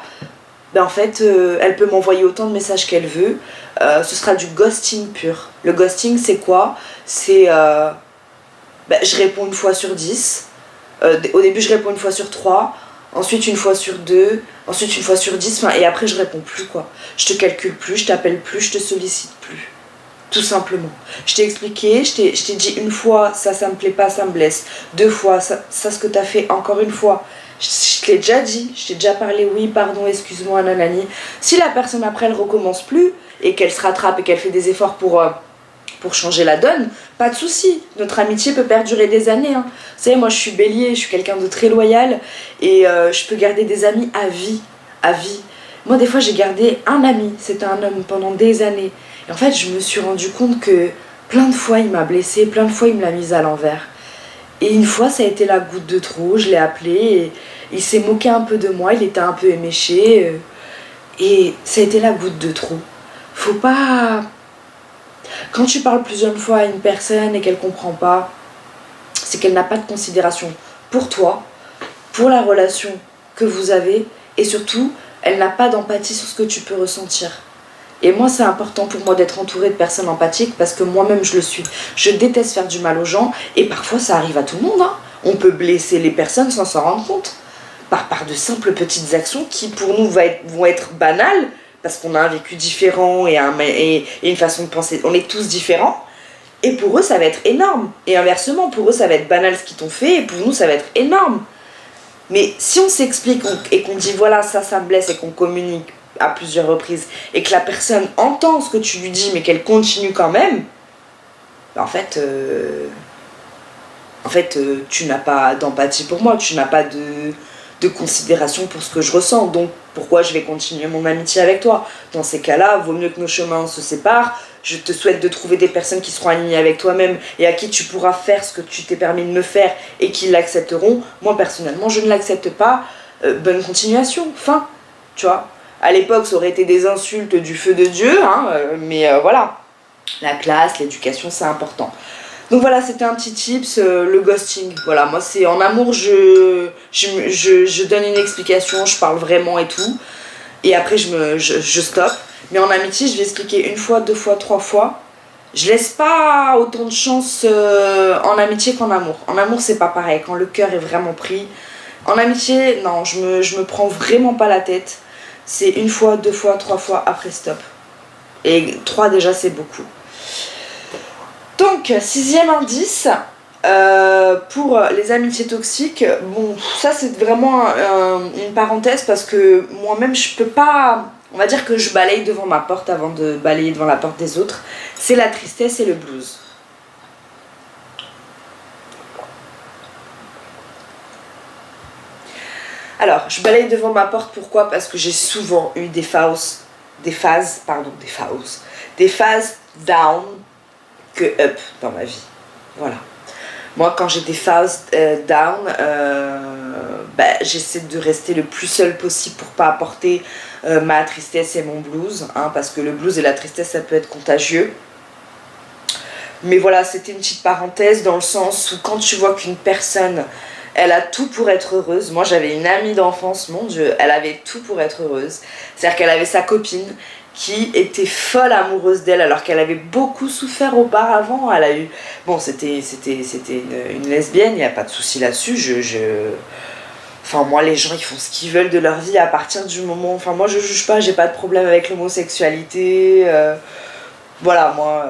ben en fait, elle peut m'envoyer autant de messages qu'elle veut. Ce sera du ghosting pur. Le ghosting, c'est quoi ? C'est... je réponds 1 fois sur 10. Au début, je réponds 1 fois sur 3. Ensuite, 1 fois sur 2. Ensuite, 1 fois sur 10. Et après, je réponds plus, quoi. Je te calcule plus, je t'appelle plus, je te sollicite plus. Tout simplement. Je t'ai expliqué, je t'ai dit 1 fois, ça me plaît pas, ça me blesse. 2 fois, ça ce que t'as fait, encore 1 fois. Je te l'ai déjà dit, je t'ai déjà parlé, oui, pardon, excuse-moi, nanani. Si la personne après, elle recommence plus, et qu'elle se rattrape et qu'elle fait des efforts pour changer la donne, pas de souci. Notre amitié peut perdurer des années. Hein. Vous savez, moi, je suis bélier, je suis quelqu'un de très loyal, et je peux garder des amis à vie. À vie. Moi, des fois, j'ai gardé un ami, c'était un homme, pendant des années. Et en fait, je me suis rendu compte que plein de fois, il m'a blessée, plein de fois, il me l'a mise à l'envers. Et 1 fois, ça a été la goutte de trop, je l'ai appelé, et il s'est moqué un peu de moi, il était un peu éméché, et ça a été la goutte de trop. Faut pas... Quand tu parles plusieurs fois à une personne et qu'elle comprend pas, c'est qu'elle n'a pas de considération pour toi, pour la relation que vous avez, et surtout, elle n'a pas d'empathie sur ce que tu peux ressentir. Et moi, c'est important pour moi d'être entourée de personnes empathiques parce que moi-même, je le suis. Je déteste faire du mal aux gens et parfois, ça arrive à tout le monde. Hein. On peut blesser les personnes sans s'en rendre compte. Par de simples petites actions qui, pour nous, vont être banales parce qu'on a un vécu différent et une façon de penser. On est tous différents. Et pour eux, ça va être énorme. Et inversement, pour eux, ça va être banal ce qu'ils t'ont fait et pour nous, ça va être énorme. Mais si on s'explique et qu'on dit voilà, ça me blesse et qu'on communique à plusieurs reprises et que la personne entend ce que tu lui dis mais qu'elle continue quand même, en fait, tu n'as pas d'empathie pour moi, tu n'as pas de considération pour ce que je ressens, donc pourquoi je vais continuer mon amitié avec toi? Dans ces cas-là, vaut mieux que nos chemins se séparent. Je te souhaite de trouver des personnes qui seront alignées avec toi-même et à qui tu pourras faire ce que tu t'es permis de me faire et qui l'accepteront. Moi, personnellement, je ne l'accepte pas. Bonne continuation, fin, tu vois. À l'époque, ça aurait été des insultes du feu de Dieu, hein, mais voilà. La classe, l'éducation, c'est important. Donc voilà, c'était un petit tips, le ghosting. Voilà, moi, c'est en amour, je donne une explication, je parle vraiment et tout. Et après, je stoppe. Mais en amitié, je vais expliquer une fois, deux fois, trois fois. Je laisse pas autant de chance en amitié qu'en amour. En amour, c'est pas pareil. Quand le cœur est vraiment pris. En amitié, non, je me prends vraiment pas la tête. C'est une fois, deux fois, trois fois, après stop. Et 3 déjà, c'est beaucoup. Donc, 6e indice, pour les amitiés toxiques, bon, ça c'est vraiment une parenthèse parce que moi-même, je peux pas... On va dire que je balaye devant ma porte avant de balayer devant la porte des autres. C'est la tristesse et le blues. Alors, je balaye devant ma porte, pourquoi? Parce que j'ai souvent eu des phases down que up dans ma vie. Voilà. Moi, quand j'ai des phases down, j'essaie de rester le plus seul possible pour pas apporter ma tristesse et mon blues, hein, parce que le blues et la tristesse, ça peut être contagieux. Mais voilà, c'était une petite parenthèse dans le sens où quand tu vois qu'une personne, elle a tout pour être heureuse. Moi, j'avais une amie d'enfance, mon Dieu, elle avait tout pour être heureuse. C'est-à-dire qu'elle avait sa copine qui était folle amoureuse d'elle alors qu'elle avait beaucoup souffert auparavant. Elle a eu... Bon, c'était une lesbienne, il n'y a pas de souci là-dessus. Enfin, moi, les gens, ils font ce qu'ils veulent de leur vie à partir du moment... Enfin, moi, je juge pas, j'ai pas de problème avec l'homosexualité. Voilà, moi,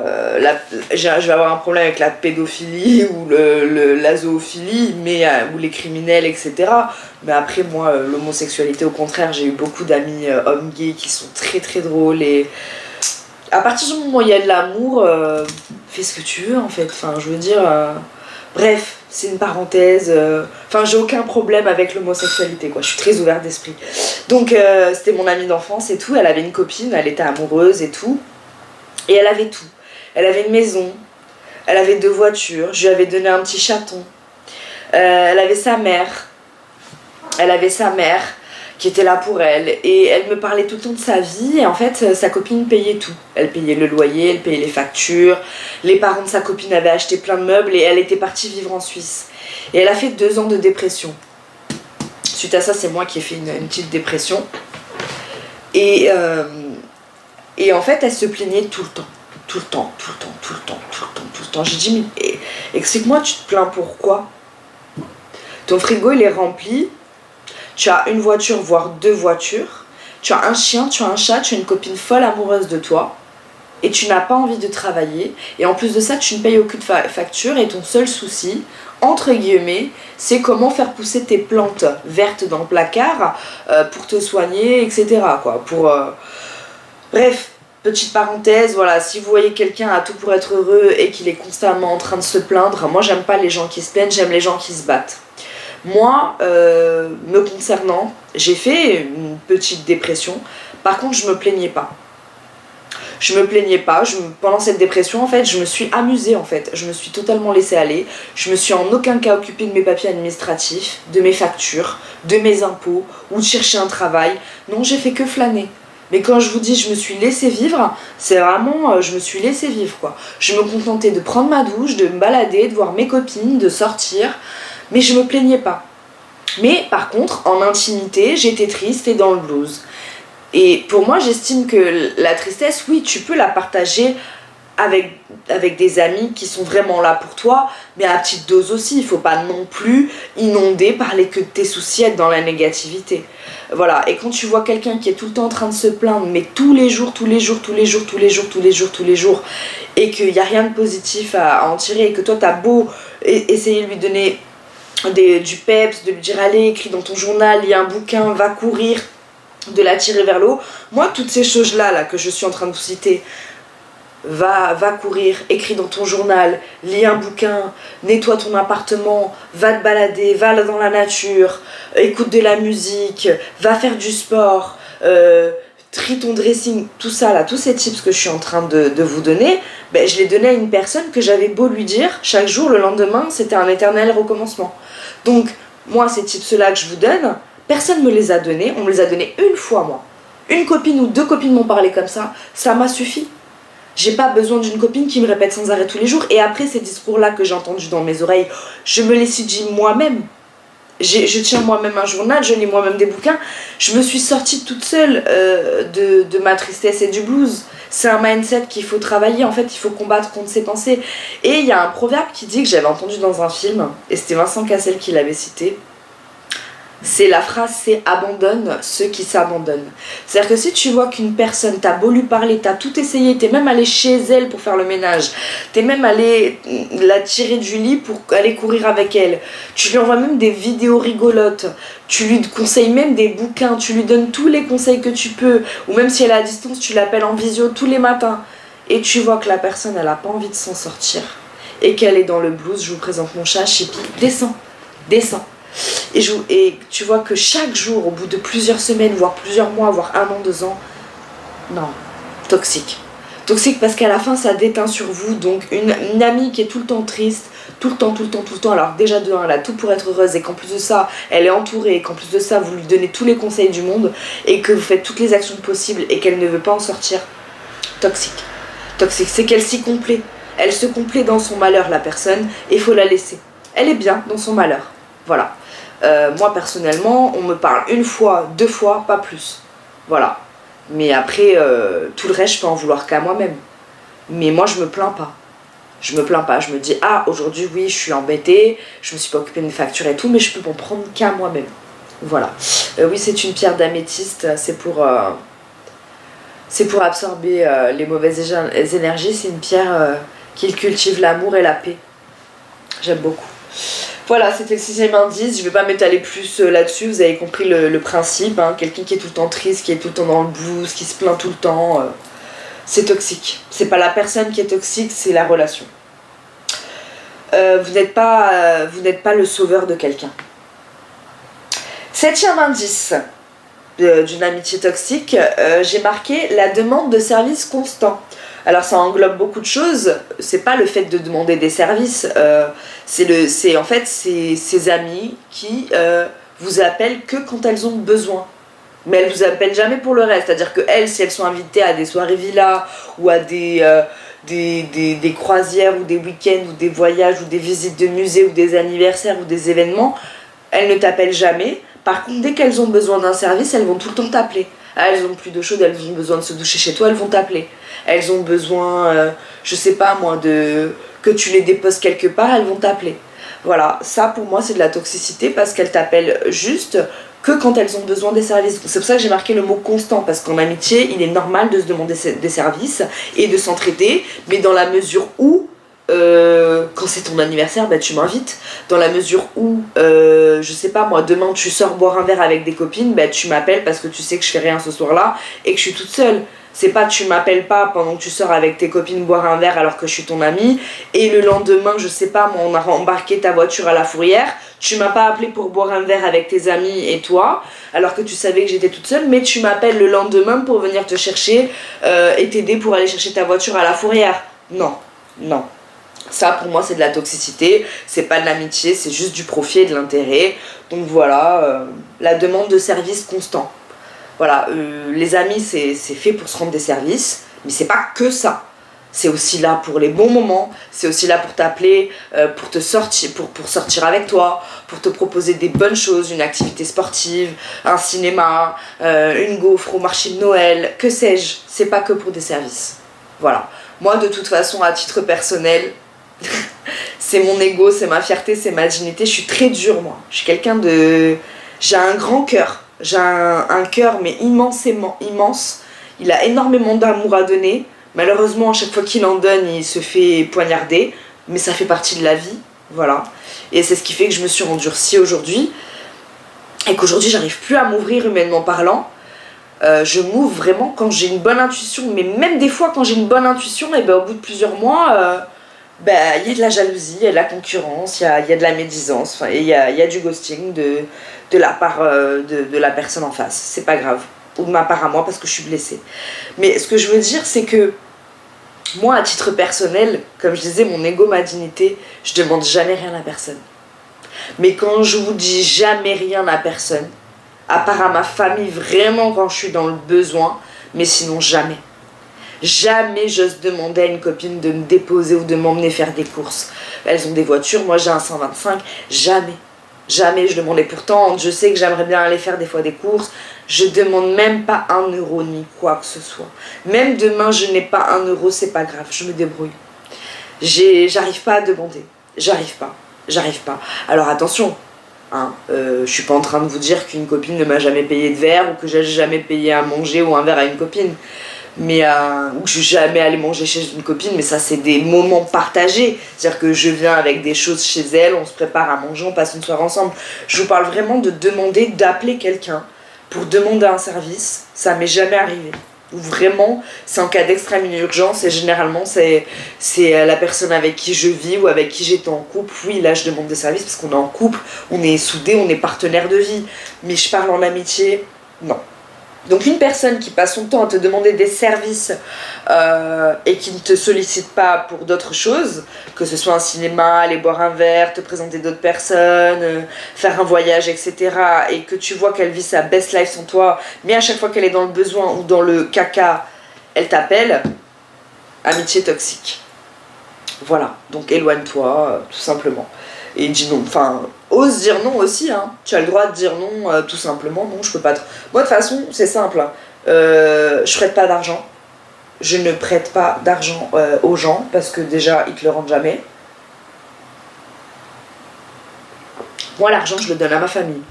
je vais avoir un problème avec la pédophilie ou la zoophilie, ou les criminels, etc. Mais après, moi, l'homosexualité, au contraire, j'ai eu beaucoup d'amis hommes gays qui sont très très drôles. Et à partir du moment où il y a de l'amour, fais ce que tu veux en fait. Enfin, je veux dire... Bref, c'est une parenthèse. Enfin, j'ai aucun problème avec l'homosexualité, quoi. Je suis très ouverte d'esprit. Donc, c'était mon amie d'enfance et tout. Elle avait une copine, elle était amoureuse et tout. Et elle avait tout. Elle avait une maison, elle avait 2 voitures, je lui avais donné un petit chaton. Elle avait sa mère. Qui était là pour elle. Et elle me parlait tout le temps de sa vie. Et en fait, sa copine payait tout. Elle payait le loyer, elle payait les factures. Les parents de sa copine avaient acheté plein de meubles et elle était partie vivre en Suisse. Et elle a fait 2 ans de dépression. Suite à ça, c'est moi qui ai fait une petite dépression. Et en fait, elle se plaignait tout le temps. Tout le temps. J'ai dit, mais explique-moi, tu te plains pourquoi? Ton frigo, il est rempli. Tu as une voiture, voire 2 voitures. Tu as un chien, tu as un chat, tu as une copine folle amoureuse de toi. Et tu n'as pas envie de travailler. Et en plus de ça, tu ne payes aucune facture. Et ton seul souci, entre guillemets, c'est comment faire pousser tes plantes vertes dans le placard pour te soigner, etc. quoi. Bref, petite parenthèse, voilà, si vous voyez quelqu'un a tout pour être heureux et qu'il est constamment en train de se plaindre, moi j'aime pas les gens qui se plaignent, j'aime les gens qui se battent. Moi, me concernant, j'ai fait une petite dépression, par contre je me plaignais pas. Pendant cette dépression en fait, je me suis amusée en fait, je me suis totalement laissée aller, je me suis en aucun cas occupée de mes papiers administratifs, de mes factures, de mes impôts ou de chercher un travail, non j'ai fait que flâner. Mais quand je vous dis je me suis laissée vivre, c'est vraiment je me suis laissée vivre quoi. Je me contentais de prendre ma douche, de me balader, de voir mes copines, de sortir, mais je me plaignais pas. Mais par contre, en intimité, j'étais triste et dans le blues. Et pour moi, j'estime que la tristesse, oui, tu peux la partager avec des amis qui sont vraiment là pour toi, mais à petite dose aussi. Il faut pas non plus inonder, parler que de tes soucis, être dans la négativité. Voilà, et quand tu vois quelqu'un qui est tout le temps en train de se plaindre, mais tous les jours, et qu'il n'y a rien de positif à en tirer, et que toi t'as beau essayer de lui donner du peps, de lui dire allez, écris dans ton journal, lis un bouquin, va courir, de la tirer vers le haut. Moi, toutes ces choses-là là, que je suis en train de vous citer, va courir, écris dans ton journal, lis un bouquin, nettoie ton appartement, va te balader, va dans la nature, écoute de la musique, va faire du sport, trie ton dressing, tout ça là, tous ces tips que je suis en train de vous donner, ben, je les donnais à une personne que j'avais beau lui dire, chaque jour, le lendemain, c'était un éternel recommencement. Donc, moi, ces tips-là que je vous donne, personne ne me les a donnés, on me les a donnés une fois, moi. Une copine ou deux copines m'ont parlé comme ça m'a suffi. J'ai pas besoin d'une copine qui me répète sans arrêt tous les jours. Et après ces discours-là que j'ai entendus dans mes oreilles, je me les suis dit moi-même. Je tiens moi-même un journal, je lis moi-même des bouquins. Je me suis sortie toute seule de ma tristesse et du blues. C'est un mindset qu'il faut travailler. En fait, il faut combattre contre ses pensées. Et il y a un proverbe qui dit, que j'avais entendu dans un film, et c'était Vincent Cassel qui l'avait cité. C'est la phrase, c'est abandonne ceux qui s'abandonnent. C'est-à-dire que si tu vois qu'une personne, t'as beau lui parler, t'as tout essayé, t'es même allé chez elle pour faire le ménage, t'es même allé la tirer du lit pour aller courir avec elle, tu lui envoies même des vidéos rigolotes, tu lui conseilles même des bouquins, tu lui donnes tous les conseils que tu peux, ou même si elle est à distance, tu l'appelles en visio tous les matins, et tu vois que la personne, elle a pas envie de s'en sortir, et qu'elle est dans le blues, je vous présente mon chat, Chippy, descends. Et tu vois que chaque jour, au bout de plusieurs semaines, voire plusieurs mois, voire 1 an, 2 ans, non, toxique. Toxique parce qu'à la fin, ça déteint sur vous. Donc une amie qui est tout le temps triste, tout le temps, alors déjà de un, elle a tout pour être heureuse, et qu'en plus de ça, elle est entourée, et qu'en plus de ça, vous lui donnez tous les conseils du monde, et que vous faites toutes les actions possibles, et qu'elle ne veut pas en sortir, toxique. Toxique, c'est qu'elle s'y complaît. Elle se complaît dans son malheur, la personne, et il faut la laisser. Elle est bien dans son malheur. Voilà. Moi personnellement, on me parle 1 fois, 2 fois, pas plus. Voilà. Mais après, tout le reste, je peux en vouloir qu'à moi-même. Mais moi, je me plains pas. Je me dis, ah, aujourd'hui, oui, je suis embêtée, je me suis pas occupée de mes factures et tout, mais je peux m'en prendre qu'à moi-même. Voilà. Oui, c'est une pierre d'améthyste, c'est pour absorber les mauvaises énergies. C'est une pierre qui cultive l'amour et la paix. J'aime beaucoup. Voilà, c'était le 6e indice, je vais pas m'étaler plus là-dessus, vous avez compris le principe, hein. Quelqu'un qui est tout le temps triste, qui est tout le temps dans le blues, qui se plaint tout le temps, c'est toxique. C'est pas la personne qui est toxique, c'est la relation. Vous n'êtes pas le sauveur de quelqu'un. 7e indice d'une amitié toxique, j'ai marqué la demande de service constant. Alors ça englobe beaucoup de choses, c'est pas le fait de demander des services, c'est en fait ces amies qui vous appellent que quand elles ont besoin. Mais elles vous appellent jamais pour le reste, c'est-à-dire que elles, si elles sont invitées à des soirées villas ou à des croisières ou des week-ends ou des voyages ou des visites de musées ou des anniversaires ou des événements, elles ne t'appellent jamais. Par contre, dès qu'elles ont besoin d'un service, elles vont tout le temps t'appeler. Ah, elles ont plus d'eau chaude, elles ont besoin de se doucher chez toi, elles vont t'appeler. Elles ont besoin, je sais pas moi, que tu les déposes quelque part, elles vont t'appeler. Voilà, ça pour moi c'est de la toxicité parce qu'elles t'appellent juste que quand elles ont besoin des services. C'est pour ça que j'ai marqué le mot constant, parce qu'en amitié, il est normal de se demander des services et de s'entraider, mais dans la mesure où quand c'est ton anniversaire, bah, tu m'invites. Dans la mesure où, je sais pas moi, demain tu sors boire un verre avec des copines, bah, tu m'appelles parce que tu sais que je fais rien ce soir-là et que je suis toute seule. C'est pas tu m'appelles pas pendant que tu sors avec tes copines boire un verre alors que je suis ton amie, et le lendemain, je sais pas moi, on a embarqué ta voiture à la fourrière, tu m'as pas appelé pour boire un verre avec tes amis et toi, alors que tu savais que j'étais toute seule, mais tu m'appelles le lendemain pour venir te chercher et t'aider pour aller chercher ta voiture à la fourrière. Non, non. Ça pour moi c'est de la toxicité, c'est pas de l'amitié, c'est juste du profit et de l'intérêt. Donc voilà, la demande de service constant. Voilà, les amis c'est fait pour se rendre des services, mais c'est pas que ça. C'est aussi là pour les bons moments, c'est aussi là pour t'appeler, pour te sortir, pour sortir avec toi, pour te proposer des bonnes choses, une activité sportive, un cinéma, une gaufre au marché de Noël, que sais-je. C'est pas que pour des services. Voilà. Moi, de toute façon, à titre personnel, c'est mon ego, c'est ma fierté, c'est ma dignité. Je suis très dure, moi. Je suis quelqu'un de... J'ai un grand cœur. J'ai un cœur, mais immensément immense. Il a énormément d'amour à donner. Malheureusement, à chaque fois qu'il en donne, il se fait poignarder. Mais ça fait partie de la vie. Voilà. Et c'est ce qui fait que je me suis endurcie aujourd'hui. Et qu'aujourd'hui, j'arrive plus à m'ouvrir humainement parlant. Je m'ouvre vraiment quand j'ai une bonne intuition. Mais même des fois, quand j'ai une bonne intuition, et ben, au bout de plusieurs mois... il y a de la jalousie, il y a de la concurrence, il y a de la médisance, enfin, il y a du ghosting de la part de la personne en face. C'est pas grave. Ou de ma part à moi parce que je suis blessée. Mais ce que je veux dire, c'est que moi, à titre personnel, comme je disais, mon ego, ma dignité, je demande jamais rien à personne. Mais quand je vous dis jamais rien à personne, à part à ma famille, vraiment quand je suis dans le besoin, mais sinon jamais. Jamais j'ose demander à une copine de me déposer ou de m'emmener faire des courses. Elles ont des voitures, moi j'ai un 125. Jamais. Jamais je demande. Et pourtant, je sais que j'aimerais bien aller faire des fois des courses. Je demande même pas 1 € ni quoi que ce soit. Même demain, je n'ai pas 1 €, c'est pas grave, je me débrouille. J'arrive pas à demander. J'arrive pas. Alors attention, hein, je suis pas en train de vous dire qu'une copine ne m'a jamais payé de verre ou que j'ai jamais payé à manger ou un verre à une copine. Mais ou que je suis jamais allée manger chez une copine, mais ça c'est des moments partagés, c'est-à-dire que je viens avec des choses chez elle, on se prépare à manger, on passe une soirée ensemble. Je vous parle vraiment de demander, d'appeler quelqu'un pour demander un service, ça m'est jamais arrivé. Ou vraiment, c'est en cas d'extrême urgence et généralement c'est la personne avec qui je vis ou avec qui j'étais en couple. Oui, là je demande des services parce qu'on est en couple, on est soudés, on est partenaires de vie, mais je parle en amitié, non. Donc une personne qui passe son temps à te demander des services et qui ne te sollicite pas pour d'autres choses, que ce soit un cinéma, aller boire un verre, te présenter d'autres personnes, faire un voyage, etc. et que tu vois qu'elle vit sa best life sans toi, mais à chaque fois qu'elle est dans le besoin ou dans le caca, elle t'appelle, amitié toxique. Voilà, donc éloigne-toi, tout simplement. Et dis non, enfin, ose dire non aussi, hein. Tu as le droit de dire non, tout simplement. Non, je peux pas. Moi, de toute façon, c'est simple. Hein. Je prête pas d'argent. Je ne prête pas d'argent aux gens parce que déjà, ils te le rendent jamais. Moi, l'argent, je le donne à ma famille.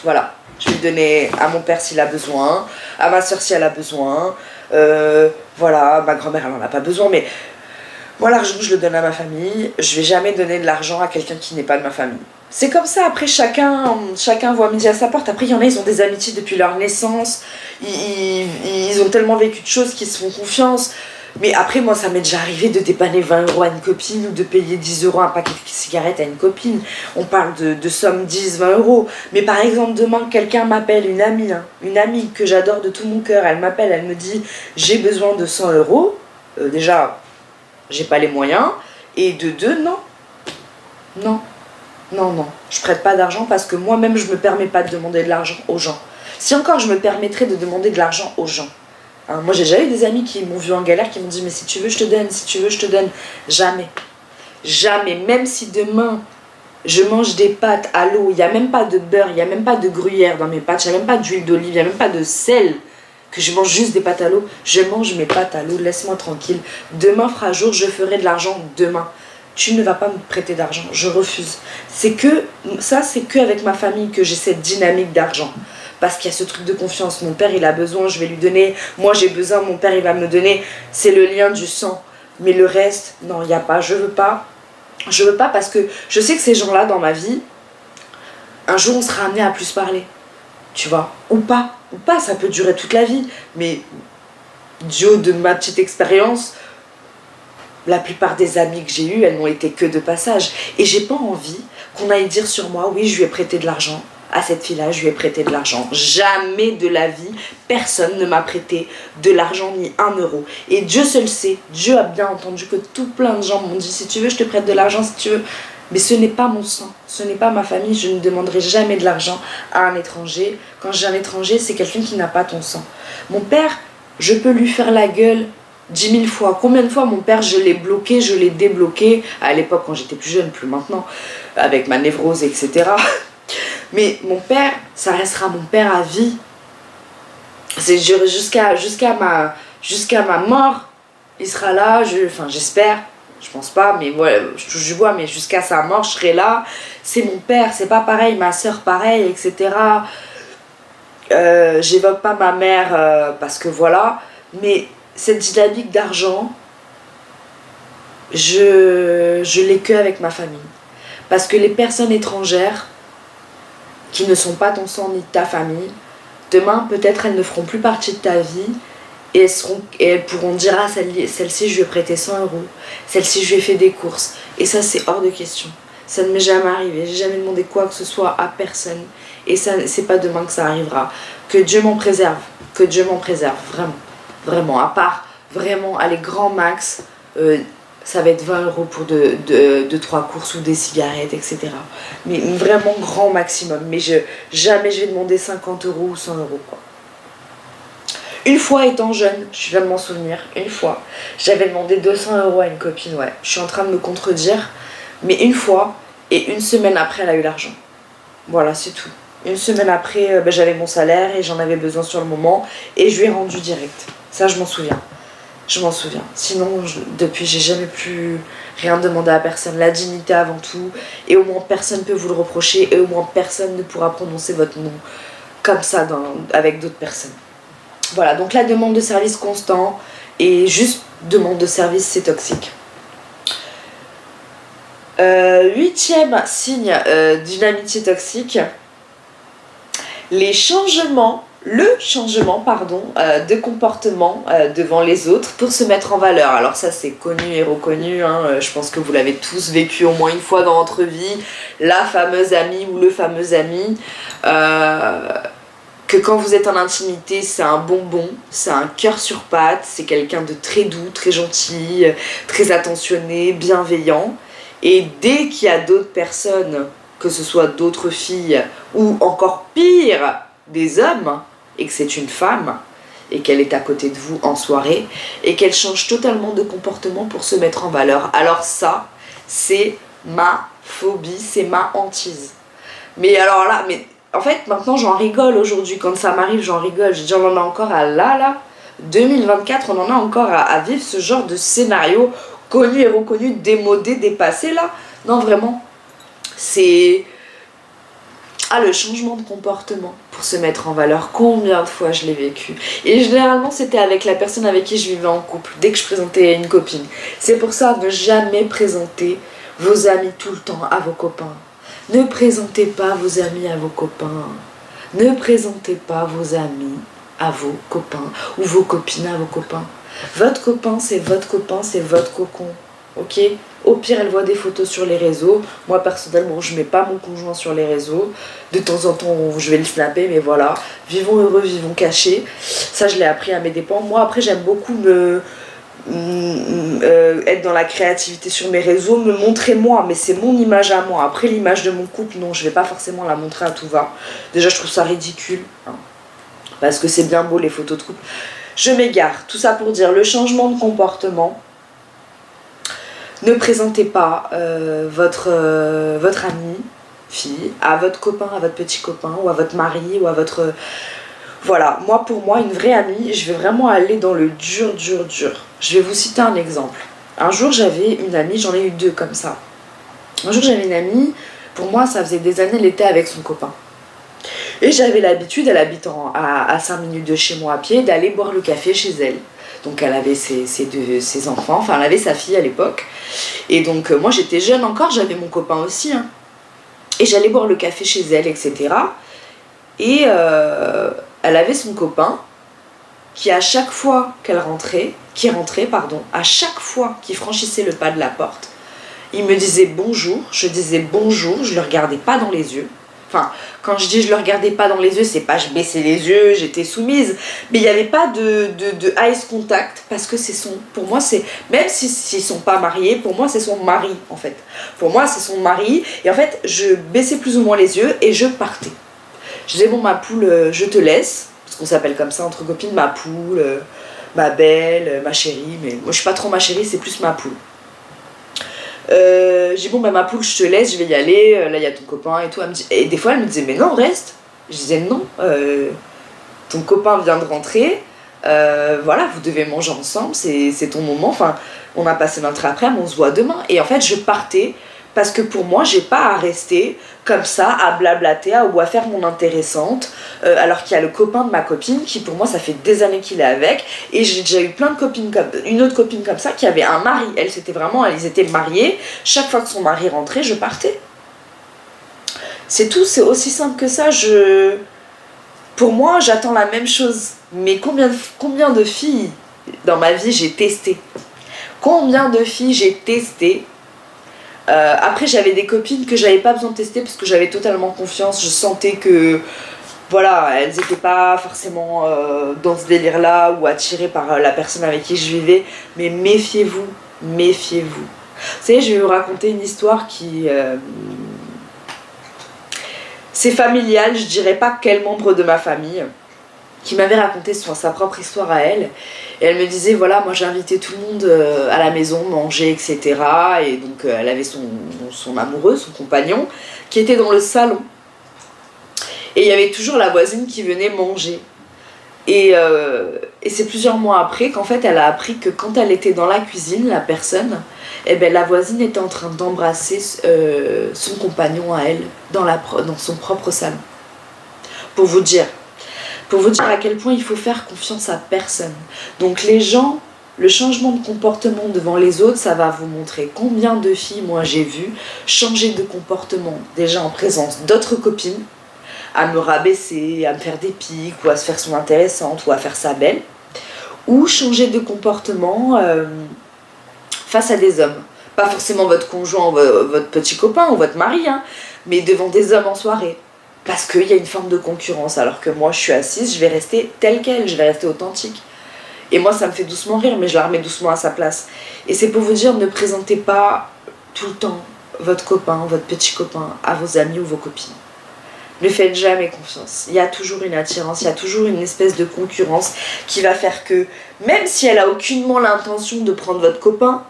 Voilà. Je vais le donner à mon père s'il a besoin, à ma soeur si elle a besoin. Voilà, ma grand-mère, elle en a pas besoin, mais. Moi, l'argent, je le donne à ma famille. Je vais jamais donner de l'argent à quelqu'un qui n'est pas de ma famille. C'est comme ça. Après, chacun voit midi à sa porte. Après, il y en a, ils ont des amitiés depuis leur naissance. Ils ont tellement vécu de choses qu'ils se font confiance. Mais après, moi, ça m'est déjà arrivé de dépanner 20 € à une copine ou de payer 10 € un paquet de cigarettes à une copine. On parle de sommes 10, 20 €. Mais par exemple, demain, quelqu'un m'appelle, une amie que j'adore de tout mon cœur. Elle m'appelle, elle me dit « J'ai besoin de 100 €. Déjà... j'ai pas les moyens, et de deux, non. Je prête pas d'argent parce que moi-même, je me permets pas de demander de l'argent aux gens. Si encore je me permettrais de demander de l'argent aux gens. Hein, moi, j'ai déjà eu des amis qui m'ont vu en galère, qui m'ont dit, mais si tu veux, je te donne, si tu veux, je te donne. Jamais. Jamais. Même si demain, je mange des pâtes à l'eau, il n'y a même pas de beurre, il n'y a même pas de gruyère dans mes pâtes, il n'y a même pas d'huile d'olive, il n'y a même pas de sel. Que je mange juste des pâtes à l'eau, je mange mes pâtes à l'eau, laisse-moi tranquille. Demain fera jour, je ferai de l'argent demain. Tu ne vas pas me prêter d'argent, je refuse. C'est que avec ma famille que j'ai cette dynamique d'argent. Parce qu'il y a ce truc de confiance. Mon père, il a besoin, je vais lui donner. Moi, j'ai besoin, mon père, il va me donner. C'est le lien du sang. Mais le reste, non, il n'y a pas. Je veux pas. Je veux pas parce que je sais que ces gens-là, dans ma vie, un jour, on sera amené à plus parler. Tu vois, ou pas, ça peut durer toute la vie, mais du haut de ma petite expérience, la plupart des amies que j'ai eues, elles n'ont été que de passage, et j'ai pas envie qu'on aille dire sur moi, oui, je lui ai prêté de l'argent, à cette fille-là, je lui ai prêté de l'argent. Jamais de la vie, personne ne m'a prêté de l'argent ni 1 €. Et Dieu seul sait, Dieu a bien entendu que tout plein de gens m'ont dit, si tu veux, je te prête de l'argent, si tu veux. Mais ce n'est pas mon sang, ce n'est pas ma famille, je ne demanderai jamais de l'argent à un étranger. Quand j'ai un étranger, c'est quelqu'un qui n'a pas ton sang. Mon père, je peux lui faire la gueule 10 000 fois. Combien de fois mon père, je l'ai bloqué, je l'ai débloqué, à l'époque quand j'étais plus jeune, plus maintenant, avec ma névrose, etc. Mais mon père, ça restera mon père à vie. C'est jusqu'à ma mort, il sera là, enfin j'espère, je pense pas, mais voilà, je touche du bois, mais jusqu'à sa mort, je serai là. C'est mon père, c'est pas pareil, ma soeur pareil, etc. J'évoque pas ma mère parce que voilà, mais cette dynamique d'argent, je l'ai que avec ma famille. Parce que les personnes étrangères qui ne sont pas ton sang ni de ta famille, demain peut-être elles ne feront plus partie de ta vie et elles pourront dire ah celle-ci je lui ai prêté 100 euros, celle-ci je lui ai fait des courses, et ça c'est hors de question. Ça ne m'est jamais arrivé, j'ai jamais demandé quoi que ce soit à personne, et ça c'est pas demain que ça arrivera. Que Dieu m'en préserve, vraiment, vraiment, à part vraiment aller grand max, ça va être 20 euros pour 3 courses ou des cigarettes, etc. Mais vraiment grand maximum, mais jamais je vais demander 50 euros ou 100 euros, quoi. Une fois étant jeune, je viens de m'en souvenir, une fois, j'avais demandé 200 euros à une copine, ouais. Je suis en train de me contredire, mais une fois, et une semaine après, elle a eu l'argent. Voilà, c'est tout. Une semaine après, j'avais mon salaire et j'en avais besoin sur le moment, et je lui ai rendu direct. Ça, je m'en souviens. Je m'en souviens. Sinon, depuis, j'ai jamais plus rien demandé à personne. La dignité avant tout, et au moins personne ne peut vous le reprocher, et au moins personne ne pourra prononcer votre nom comme ça avec d'autres personnes. Voilà, donc la demande de service constant et juste demande de service, c'est toxique. 8e signe d'une amitié toxique, le changement de comportement devant les autres pour se mettre en valeur. Alors ça c'est connu et reconnu, hein, je pense que vous l'avez tous vécu au moins une fois dans votre vie, la fameuse amie ou le fameux ami, que quand vous êtes en intimité, c'est un bonbon, c'est un cœur sur pattes, c'est quelqu'un de très doux, très gentil, très attentionné, bienveillant. Et dès qu'il y a d'autres personnes, que ce soit d'autres filles ou encore pire, des hommes, et que c'est une femme, et qu'elle est à côté de vous en soirée, et qu'elle change totalement de comportement pour se mettre en valeur. Alors ça, c'est ma phobie, c'est ma hantise. Mais alors là, en fait, maintenant, j'en rigole aujourd'hui. Quand ça m'arrive, j'en rigole. Je dis, on en a encore à 2024, on en a encore à vivre ce genre de scénario connu et reconnu, démodé, dépassé, là. Non, vraiment. C'est... Ah, le changement de comportement pour se mettre en valeur. Combien de fois je l'ai vécu. Et généralement, c'était avec la personne avec qui je vivais en couple, dès que je présentais une copine. C'est pour ça, ne jamais présenter vos amis tout le temps à vos copains. Ne présentez pas vos amis à vos copains. Ne présentez pas vos amis à vos copains ou vos copines à vos copains. Votre copain, c'est votre copain, c'est votre cocon. Ok ? Au pire, elle voit des photos sur les réseaux. Moi, personnellement, je mets pas mon conjoint sur les réseaux. De temps en temps, je vais le snapper, mais voilà. Vivons heureux, vivons cachés. Ça, je l'ai appris à mes dépens. Moi, après, j'aime beaucoup être dans la créativité sur mes réseaux, me montrer moi, mais c'est mon image à moi. Après, l'image de mon couple, non, je vais pas forcément la montrer à tout va. Déjà, je trouve ça ridicule, hein, parce que c'est bien beau les photos de couple. Je m'égare. Tout ça pour dire le changement de comportement. Ne présentez pas votre amie, fille, à votre copain, à votre petit copain, ou à votre mari, ou à votre... Voilà, pour moi, une vraie amie, je vais vraiment aller dans le dur. Je vais vous citer un exemple. Un jour, j'avais une amie, j'en ai eu 2 comme ça. Un jour, j'avais une amie, pour moi, ça faisait des années, elle était avec son copain. Et j'avais l'habitude, elle habite à 5 minutes de chez moi à pied, d'aller boire le café chez elle. Donc elle avait ses enfants, enfin elle avait sa fille à l'époque. Et donc moi j'étais jeune encore, j'avais mon copain aussi. Hein. Et j'allais boire le café chez elle, etc. Et elle avait son copain qui à chaque fois à chaque fois qu'il franchissait le pas de la porte, il me disait bonjour, je disais bonjour, je le regardais pas dans les yeux. Enfin, quand je dis je le regardais pas dans les yeux, c'est pas je baissais les yeux, j'étais soumise. Mais il n'y avait pas de eyes contact, parce que pour moi, c'est, même s'ils sont pas mariés, pour moi, c'est son mari, en fait. Pour moi, c'est son mari. Et en fait, je baissais plus ou moins les yeux et je partais. Je disais, bon, ma poule, je te laisse. Parce qu'on s'appelle comme ça entre copines, ma poule, ma belle, ma chérie, mais moi je suis pas trop ma chérie, c'est plus ma poule. J'ai dit bon bah ma poule je te laisse, je vais y aller, là il y a ton copain et tout. Et des fois elle me disait mais non reste. Je disais non, ton copain vient de rentrer, voilà vous devez manger ensemble, c'est ton moment, enfin on a passé notre après-midi, on se voit demain. Et en fait je partais parce que pour moi j'ai pas à rester comme ça à blablater ou à faire mon intéressante alors qu'il y a le copain de ma copine qui pour moi ça fait des années qu'il est avec. Et j'ai déjà eu plein de copines comme une autre copine comme ça qui avait un mari, elle c'était vraiment, ils étaient mariés, chaque fois que son mari rentrait je partais. C'est tout, c'est aussi simple que ça. Pour moi j'attends la même chose. Mais combien de filles dans ma vie j'ai testé, combien de filles j'ai testé. Après j'avais des copines que j'avais pas besoin de tester parce que j'avais totalement confiance, je sentais que voilà, elles n'étaient pas forcément dans ce délire là ou attirées par la personne avec qui je vivais, mais méfiez-vous, méfiez-vous. Vous savez, je vais vous raconter une histoire qui c'est familial, je dirais pas quel membre de ma famille qui m'avait raconté sa propre histoire à elle. Et elle me disait, voilà, moi j'ai invité tout le monde à la maison, manger, etc. Et donc elle avait son amoureux, son compagnon, qui était dans le salon. Et il y avait toujours la voisine qui venait manger. Et c'est plusieurs mois après qu'en fait elle a appris que quand elle était dans la cuisine, la personne, eh ben, la voisine était en train d'embrasser son compagnon à elle dans son propre salon. Pour vous dire à quel point il faut faire confiance à personne. Donc les gens, le changement de comportement devant les autres, ça va vous montrer combien de filles, moi j'ai vu, changer de comportement déjà en présence d'autres copines, à me rabaisser, à me faire des pics, ou à se faire son intéressante, ou à faire sa belle, ou changer de comportement face à des hommes. Pas forcément votre conjoint, votre petit copain ou votre mari, hein, mais devant des hommes en soirée. Parce qu'il y a une forme de concurrence, alors que moi je suis assise, je vais rester telle qu'elle, je vais rester authentique. Et moi ça me fait doucement rire, mais je la remets doucement à sa place. Et c'est pour vous dire, ne présentez pas tout le temps votre copain, votre petit copain à vos amis ou vos copines. Ne faites jamais confiance. Il y a toujours une attirance, il y a toujours une espèce de concurrence qui va faire que, même si elle a aucunement l'intention de prendre votre copain,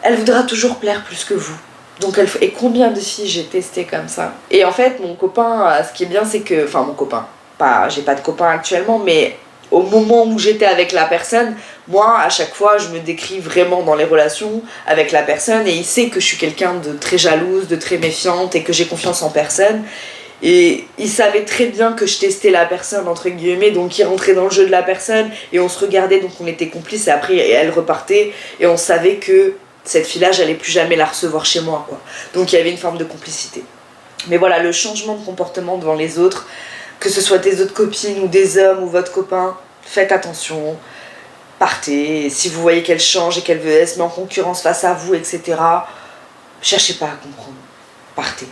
elle voudra toujours plaire plus que vous. Donc et combien de filles j'ai testé comme ça. Et en fait mon copain, ce qui est bien c'est que, enfin mon copain, j'ai pas de copain actuellement, mais au moment où j'étais avec la personne, moi à chaque fois je me décris vraiment dans les relations avec la personne et il sait que je suis quelqu'un de très jalouse, de très méfiante et que j'ai confiance en personne. Et il savait très bien que je testais la personne entre guillemets, donc il rentrait dans le jeu de la personne et on se regardait, donc on était complices et après elle repartait et on savait que cette fille-là, j'allais plus jamais la recevoir chez moi, quoi. Donc il y avait une forme de complicité. Mais voilà, le changement de comportement devant les autres, que ce soit des autres copines ou des hommes ou votre copain, faites attention, partez. Et si vous voyez qu'elle change et qu'elle se met en concurrence face à vous, etc., cherchez pas à comprendre, partez.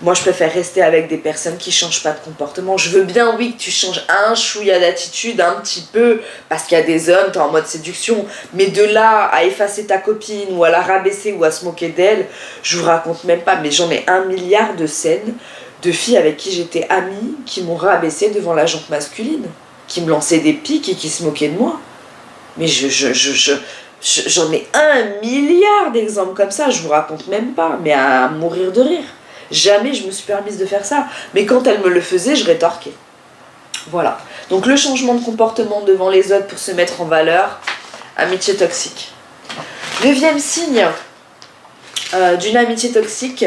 Moi, je préfère rester avec des personnes qui changent pas de comportement. Je veux bien, oui, que tu changes un chouïa d'attitude, un petit peu, parce qu'il y a des hommes, t'es en mode séduction. Mais de là à effacer ta copine, ou à la rabaisser, ou à se moquer d'elle, je vous raconte même pas. Mais j'en ai 1 milliard de scènes de filles avec qui j'étais amie, qui m'ont rabaissée devant la jante masculine, qui me lançaient des pics et qui se moquaient de moi. Mais j'en ai 1 milliard d'exemples comme ça, je vous raconte même pas, mais à mourir de rire. Jamais je me suis permise de faire ça. Mais quand elle me le faisait, je rétorquais. Voilà. Donc le changement de comportement devant les autres pour se mettre en valeur, amitié toxique. 9e signe d'une amitié toxique,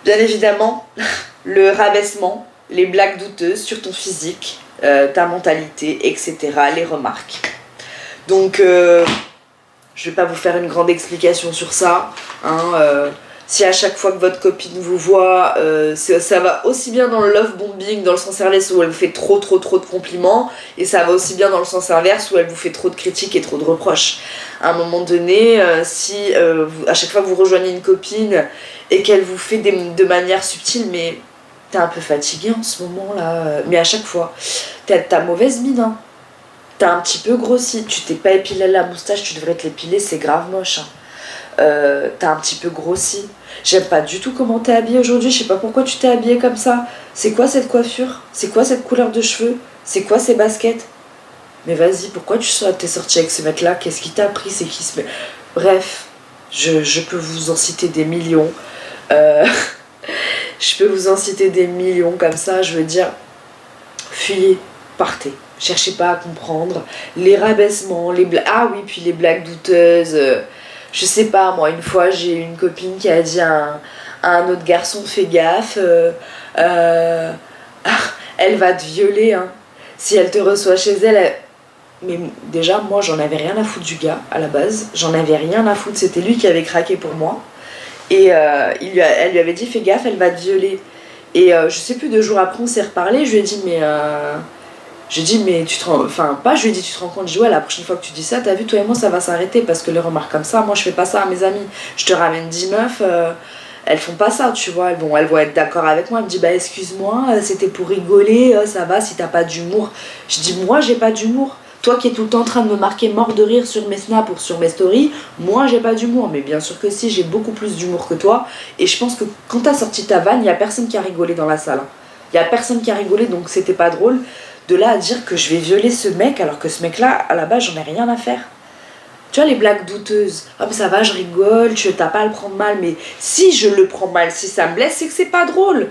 bien évidemment, le rabaissement, les blagues douteuses sur ton physique, ta mentalité, etc. Les remarques. Donc, je vais pas vous faire une grande explication sur ça, hein, si à chaque fois que votre copine vous voit, ça va aussi bien dans le love bombing, dans le sens inverse où elle vous fait trop de compliments, et ça va aussi bien dans le sens inverse où elle vous fait trop de critiques et trop de reproches. À un moment donné, si à chaque fois que vous rejoignez une copine et qu'elle vous fait de manière subtile, mais t'es un peu fatiguée en ce moment là, mais à chaque fois, t'as mauvaise mine, hein. T'as un petit peu grossi, tu t'es pas épilé la moustache, tu devrais te l'épiler, c'est grave moche, hein. T'as un petit peu grossi. J'aime pas du tout comment t'es habillée aujourd'hui, je sais pas pourquoi tu t'es habillée comme ça. C'est quoi cette coiffure? C'est quoi cette couleur de cheveux? C'est quoi ces baskets? Mais vas-y, pourquoi t'es sorti avec ce mec-là? Qu'est-ce qui t'a pris? C'est qui ce mec? Bref, je peux vous en citer des millions. Euh, je peux vous en citer des millions comme ça, je veux dire, fuyez, partez. Cherchez pas à comprendre. Les rabaissements, les blagues. Ah oui, puis les blagues douteuses. Je sais pas, moi, une fois, j'ai une copine qui a dit à un autre garçon, fais gaffe, elle va te violer, hein. Si elle te reçoit chez elle. Mais déjà, moi, j'en avais rien à foutre du gars, à la base. J'en avais rien à foutre, c'était lui qui avait craqué pour moi. Et elle lui avait dit, fais gaffe, elle va te violer. Et je sais plus, 2 jours après, on s'est reparlé. Je lui ai dit, mais... tu te rends... Enfin, pas je lui ai dit, tu te rends compte. Je dis, ouais, la prochaine fois que tu dis ça, t'as vu, toi et moi, ça va s'arrêter. Parce que les remarques comme ça, moi, je fais pas ça à mes amis. Je te ramène 10 meufs, elles font pas ça, tu vois. Elles vont être d'accord avec moi. Elle me dit, bah, excuse-moi, c'était pour rigoler, ça va, si t'as pas d'humour. Je dis, moi, j'ai pas d'humour. Toi qui es tout le temps en train de me marquer mort de rire sur mes snaps ou sur mes stories, moi j'ai pas d'humour. Mais bien sûr que si, j'ai beaucoup plus d'humour que toi. Et je pense que quand t'as sorti ta vanne, il y a personne qui a rigolé dans la salle. Il y a personne qui a rigolé, donc c'était pas drôle. De là à dire que je vais violer ce mec, alors que ce mec-là, à la base, j'en ai rien à faire. Tu vois, les blagues douteuses. Ah, mais ça va, je rigole, t'as pas à le prendre mal. Mais si je le prends mal, si ça me blesse, c'est que c'est pas drôle.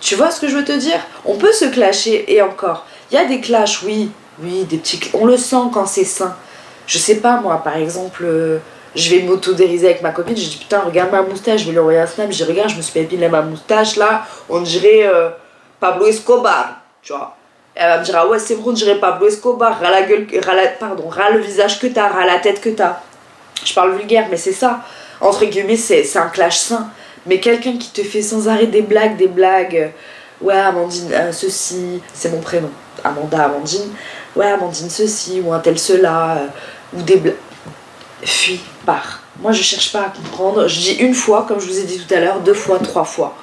Tu vois ce que je veux te dire? On peut se clasher, et encore. Il y a des clashs, oui. Oui, des petits... On le sent quand c'est sain. Je sais pas, moi, par exemple, je vais m'auto-dériser avec ma copine, je dis putain, regarde ma moustache, je vais lui envoyer un snap, je dis regarde, je me suis épilé ma moustache, là, on dirait Pablo Escobar, tu vois. Elle va me dire, ah ouais, c'est vrai, on dirait Pablo Escobar, ras la gueule, ras le visage que t'as, ras la tête que t'as. Je parle vulgaire, mais c'est ça. Entre guillemets, c'est un clash sain. Mais quelqu'un qui te fait sans arrêt des blagues, ouais, Amandine, ceci, c'est mon prénom, Amandine, ouais, Amandine, ceci, ou un tel cela, ou des blagues. Fuis, pars. Moi, je cherche pas à comprendre. Je dis une fois, comme je vous ai dit tout à l'heure, 2 fois, 3 fois.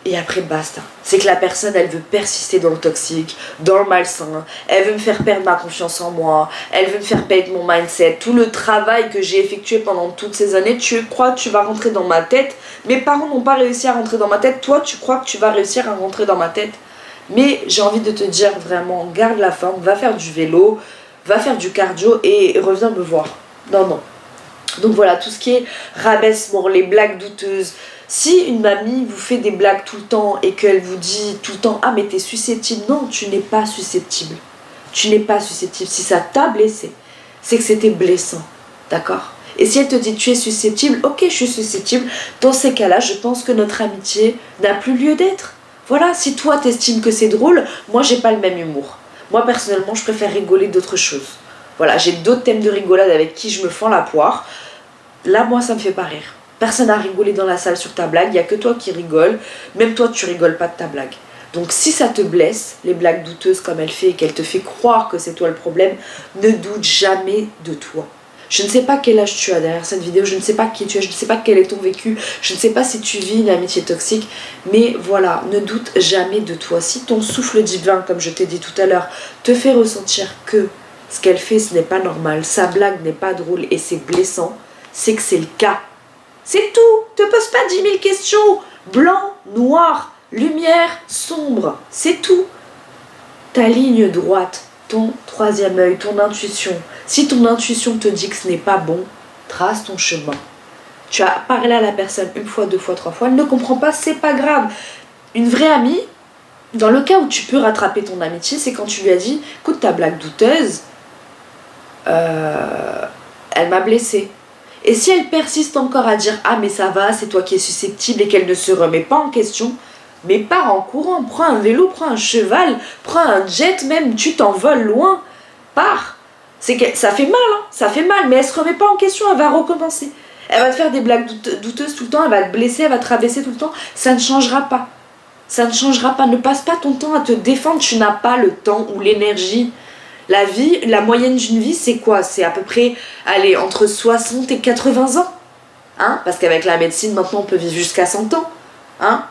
Et après, basta. C'est que la personne, elle veut persister dans le toxique, dans le malsain. Elle veut me faire perdre ma confiance en moi. Elle veut me faire perdre mon mindset. Tout le travail que j'ai effectué pendant toutes ces années, tu crois que tu vas rentrer dans ma tête. Mes parents n'ont pas réussi à rentrer dans ma tête. Toi, tu crois que tu vas réussir à rentrer dans ma tête. Mais j'ai envie de te dire vraiment, garde la forme, va faire du vélo, va faire du cardio et reviens me voir. Non. Donc voilà, tout ce qui est rabaissement, les blagues douteuses. Si une mamie vous fait des blagues tout le temps et qu'elle vous dit tout le temps « Ah mais t'es susceptible », non, tu n'es pas susceptible. Tu n'es pas susceptible. Si ça t'a blessé, c'est que c'était blessant. D'accord? Et si elle te dit « Tu es susceptible », ok, je suis susceptible. Dans ces cas-là, je pense que notre amitié n'a plus lieu d'être. Voilà, si toi t'estimes que c'est drôle, moi j'ai pas le même humour. Moi personnellement, je préfère rigoler d'autres choses. Voilà, j'ai d'autres thèmes de rigolade avec qui je me fends la poire. Là, moi, ça me fait pas rire. Personne n'a rigolé dans la salle sur ta blague, il n'y a que toi qui rigoles, même toi tu rigoles pas de ta blague. Donc si ça te blesse, les blagues douteuses comme elle fait et qu'elle te fait croire que c'est toi le problème, ne doute jamais de toi. Je ne sais pas quel âge tu as derrière cette vidéo, je ne sais pas qui tu es, je ne sais pas quel est ton vécu, je ne sais pas si tu vis une amitié toxique, mais voilà, ne doute jamais de toi. Si ton souffle divin, comme je t'ai dit tout à l'heure, te fait ressentir que ce qu'elle fait ce n'est pas normal, sa blague n'est pas drôle et c'est blessant, c'est que c'est le cas. C'est tout, te pose pas 10 000 questions. Blanc, noir, lumière, sombre, c'est tout. Ta ligne droite, ton troisième œil, ton intuition. Si ton intuition te dit que ce n'est pas bon, trace ton chemin. Tu as parlé à la personne 1 fois, 2 fois, 3 fois, elle ne comprend pas, c'est pas grave. Une vraie amie, dans le cas où tu peux rattraper ton amitié, c'est quand tu lui as dit, écoute, ta blague douteuse, elle m'a blessée. Et si elle persiste encore à dire « Ah mais ça va, c'est toi qui es susceptible » et qu'elle ne se remet pas en question, mais pars en courant, prends un vélo, prends un cheval, prends un jet même, tu t'envoles loin, pars. C'est que ça fait mal, hein, ça fait mal, mais elle se remet pas en question, elle va recommencer. Elle va te faire des blagues douteuses tout le temps, elle va te blesser, elle va te rabaisser tout le temps, ça ne changera pas. Ça ne changera pas, ne passe pas ton temps à te défendre, tu n'as pas le temps ou l'énergie. La vie, la moyenne d'une vie, c'est quoi? C'est à peu près, allez, entre 60 et 80 ans. Hein? Parce qu'avec la médecine, maintenant, on peut vivre jusqu'à 100 ans. Hein?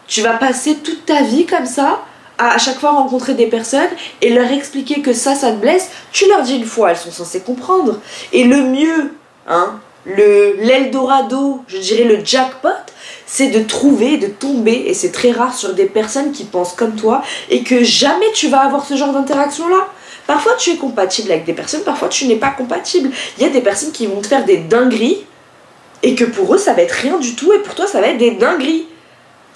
Tu vas passer toute ta vie comme ça, à chaque fois rencontrer des personnes et leur expliquer que ça te blesse. Tu leur dis une fois, elles sont censées comprendre. Et le mieux, hein, l'Eldorado, je dirais le jackpot, c'est de trouver, de tomber, et c'est très rare, sur des personnes qui pensent comme toi et que jamais tu vas avoir ce genre d'interaction-là. Parfois tu es compatible avec des personnes, parfois tu n'es pas compatible. Il y a des personnes qui vont te faire des dingueries et que pour eux ça va être rien du tout et pour toi ça va être des dingueries.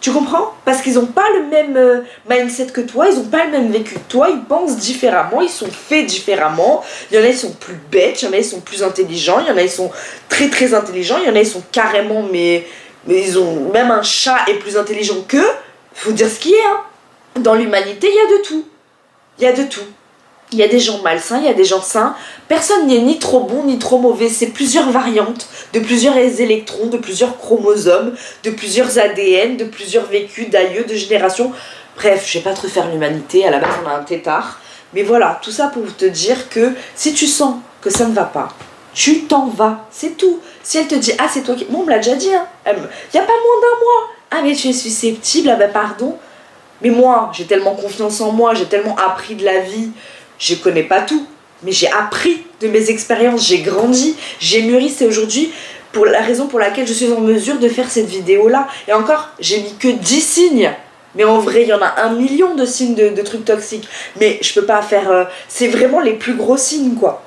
Tu comprends? Parce qu'ils n'ont pas le même mindset que toi, ils n'ont pas le même vécu que toi, ils pensent différemment, ils sont faits différemment. Il y en a, ils sont plus bêtes, il y en a, ils sont plus intelligents, il y en a, ils sont très très intelligents, il y en a, ils sont carrément, mais ils ont, même un chat est plus intelligent qu'eux. Faut dire ce qui est, hein. Dans l'humanité, il y a de tout. Il y a de tout. Il y a des gens malsains, il y a des gens sains. Personne n'est ni trop bon ni trop mauvais. C'est plusieurs variantes, de plusieurs électrons, de plusieurs chromosomes, de plusieurs ADN, de plusieurs vécus, d'aïeux, de générations. Bref, je vais pas te refaire l'humanité. À la base, on a un tétard. Mais voilà, tout ça pour te dire que si tu sens que ça ne va pas, tu t'en vas. C'est tout. Si elle te dit, ah, c'est toi qui... Bon, on me l'a déjà dit, hein. Il n'y a pas moins d'un mois. Ah, mais tu es susceptible. Ah, ben pardon. Mais moi, j'ai tellement confiance en moi, j'ai tellement appris de la vie. Je connais pas tout, mais j'ai appris de mes expériences, j'ai grandi, j'ai mûri. C'est aujourd'hui pour la raison pour laquelle je suis en mesure de faire cette vidéo-là. Et encore, j'ai mis que 10 signes. Mais en vrai, il y en a 1 million de signes de trucs toxiques. Mais je peux pas faire... c'est vraiment les plus gros signes, quoi.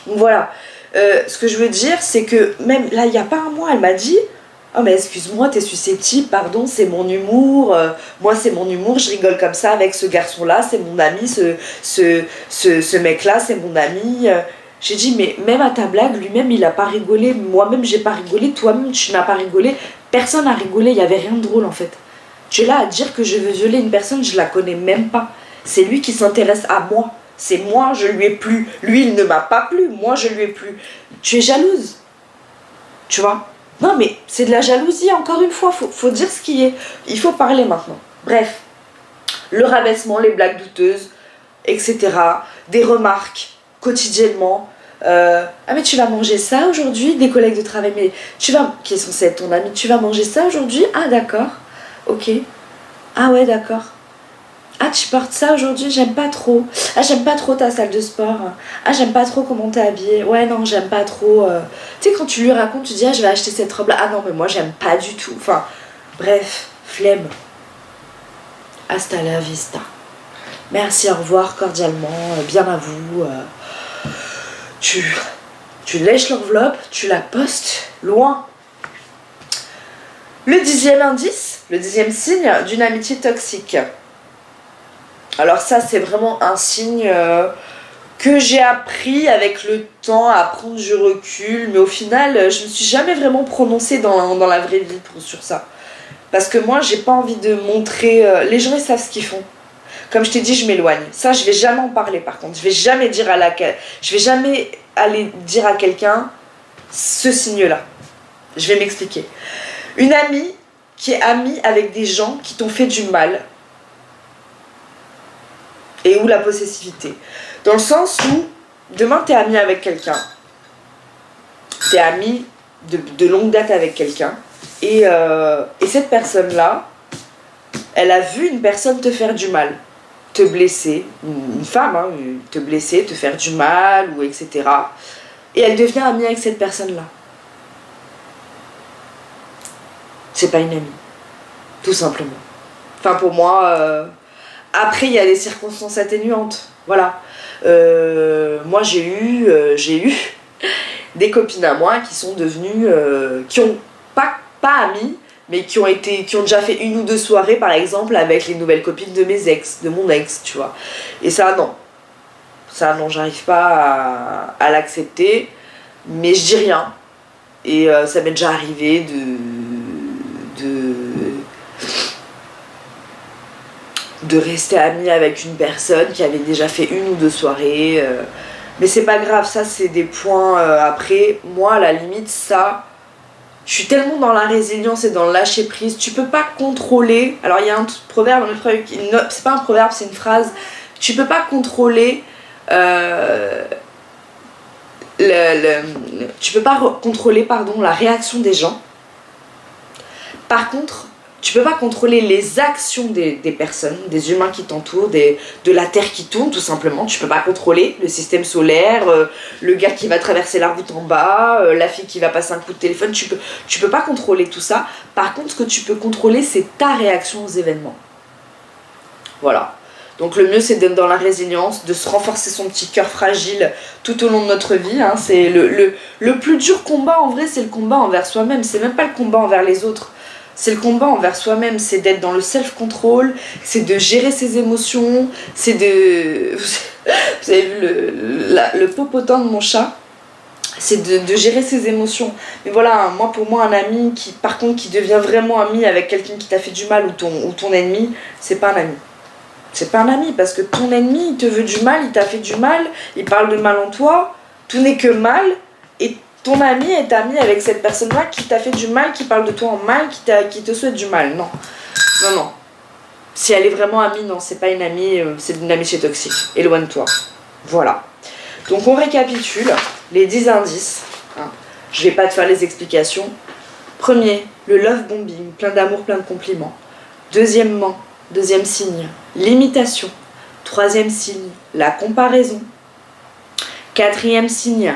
Donc voilà. Ce que je veux dire, c'est que même là, il y a pas un mois, elle m'a dit... Oh mais excuse-moi, t'es susceptible, pardon, c'est mon humour, moi c'est mon humour, je rigole comme ça avec ce garçon-là, c'est mon ami, ce mec-là, c'est mon ami. J'ai dit, mais même à ta blague, lui-même il a pas rigolé, moi-même j'ai pas rigolé, toi-même tu n'as pas rigolé, personne n'a rigolé, il y avait rien de drôle en fait. Tu es là à dire que je veux violer une personne, je la connais même pas. C'est lui qui s'intéresse à moi, c'est moi, je lui ai plu, lui il ne m'a pas plu, moi je lui ai plu. Tu es jalouse, tu vois? Non mais c'est de la jalousie, encore une fois, faut dire ce qui est. Il faut parler maintenant. Bref, le rabaissement, les blagues douteuses, etc. Des remarques quotidiennement. Ah mais tu vas manger ça aujourd'hui? Des collègues de travail, mais tu vas... qui est censé être ton ami, tu vas manger ça aujourd'hui? Ah d'accord, ok. Ah ouais d'accord. Ah tu portes ça aujourd'hui? J'aime pas trop. Ah j'aime pas trop ta salle de sport. Ah j'aime pas trop comment t'es habillée. Ouais non j'aime pas trop. Tu sais quand tu lui racontes, tu dis ah je vais acheter cette robe là. Ah non mais moi j'aime pas du tout. Enfin bref, flemme. Hasta la vista. Merci, au revoir cordialement, bien à vous. Tu lèches l'enveloppe, tu la postes loin. Le 10e indice, le 10e signe d'une amitié toxique. Alors ça c'est vraiment un signe que j'ai appris avec le temps à prendre du recul, mais au final je me suis jamais vraiment prononcée dans la vraie vie sur ça. Parce que moi j'ai pas envie de montrer, les gens ils savent ce qu'ils font. Comme je t'ai dit, je m'éloigne. Ça je vais jamais en parler par contre, je vais jamais aller dire à quelqu'un ce signe-là. Je vais m'expliquer. Une amie qui est amie avec des gens qui t'ont fait du mal, et où la possessivité. Dans le sens où, demain t'es ami avec quelqu'un, t'es ami de longue date avec quelqu'un, et cette personne-là, elle a vu une personne te faire du mal, te blesser, une femme, hein, te blesser, te faire du mal, ou etc. Et elle devient amie avec cette personne-là. C'est pas une amie, tout simplement. Enfin pour moi... Après, il y a des circonstances atténuantes, voilà. Moi, j'ai eu des copines à moi qui sont devenues, qui ont pas amies, mais qui ont déjà fait 1 ou 2 soirées, par exemple, avec les nouvelles copines de mon ex, tu vois. Et ça, non, j'arrive pas à l'accepter, mais je dis rien. Et ça m'est déjà arrivé de rester amie avec une personne qui avait déjà fait 1 ou 2 soirées. Mais c'est pas grave, ça c'est des points après. Moi à la limite ça, je suis tellement dans la résilience et dans le lâcher prise, tu peux pas contrôler. Alors il y a un proverbe, c'est pas un proverbe, c'est une phrase. Tu peux pas contrôler tu peux pas contrôler la réaction des gens. Par contre, Tu peux pas contrôler les actions des personnes, des humains qui t'entourent, de la Terre qui tourne tout simplement. Tu peux pas contrôler le système solaire, le gars qui va traverser la route en bas, la fille qui va passer un coup de téléphone. Tu peux pas contrôler tout ça. Par contre, ce que tu peux contrôler, c'est ta réaction aux événements. Voilà. Donc le mieux, c'est d'être dans la résilience, de se renforcer son petit cœur fragile tout au long de notre vie. Hein. C'est le plus dur combat, en vrai, c'est le combat envers soi-même. C'est même pas le combat envers les autres. C'est le combat envers soi-même, c'est d'être dans le self-control, c'est de gérer ses émotions, c'est de... Vous avez vu le popotin de mon chat? C'est de gérer ses émotions. Mais voilà, pour moi, un ami qui, par contre, qui devient vraiment ami avec quelqu'un qui t'a fait du mal ou ton ennemi, c'est pas un ami. C'est pas un ami, parce que ton ennemi, il te veut du mal, il t'a fait du mal, il parle de mal en toi, tout n'est que mal, et ton ami est ami avec cette personne-là qui t'a fait du mal, qui parle de toi en mal, qui te souhaite du mal. Non. Non, non. Si elle est vraiment amie, non, c'est pas une amie, c'est une amitié toxique. Éloigne-toi. Voilà. Donc on récapitule les 10 indices. Hein. Je vais pas te faire les explications. Premier, le love bombing, plein d'amour, plein de compliments. Deuxième signe, l'imitation. Troisième signe, la comparaison. Quatrième signe,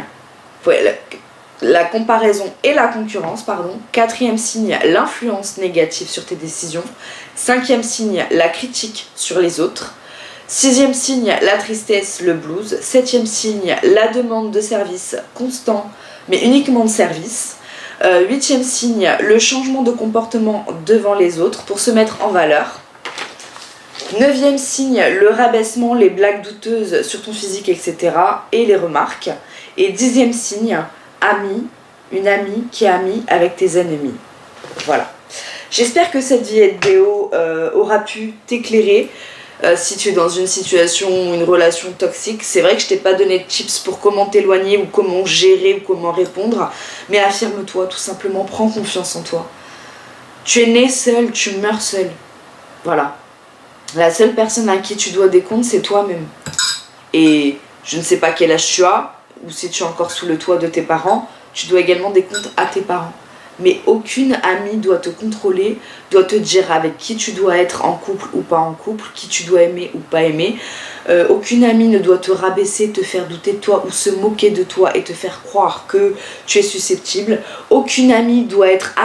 la comparaison et la concurrence, pardon. Quatrième signe, l'influence négative sur tes décisions. Cinquième signe, la critique sur les autres. Sixième signe, la tristesse, le blues. Septième signe, la demande de service constant, mais uniquement de service. Huitième signe, le changement de comportement devant les autres pour se mettre en valeur. Neuvième signe, le rabaissement, les blagues douteuses sur ton physique, etc. et les remarques. Et dixième signe, une amie qui est amie avec tes ennemis. Voilà. J'espère que cette vidéo aura pu t'éclairer si tu es dans une situation ou une relation toxique. C'est vrai que je t'ai pas donné de tips pour comment t'éloigner ou comment gérer ou comment répondre, mais affirme-toi tout simplement, prends confiance en toi. Tu es né seul, tu meurs seul. Voilà. La seule personne à qui tu dois des comptes, c'est toi-même. Et je ne sais pas quel âge tu as, ou si tu es encore sous le toit de tes parents, tu dois également des comptes à tes parents. Mais aucune amie doit te contrôler, doit te dire avec qui tu dois être en couple ou pas en couple, qui tu dois aimer ou pas aimer. Aucune amie ne doit te rabaisser, te faire douter de toi ou se moquer de toi et te faire croire que tu es susceptible. Aucune amie doit être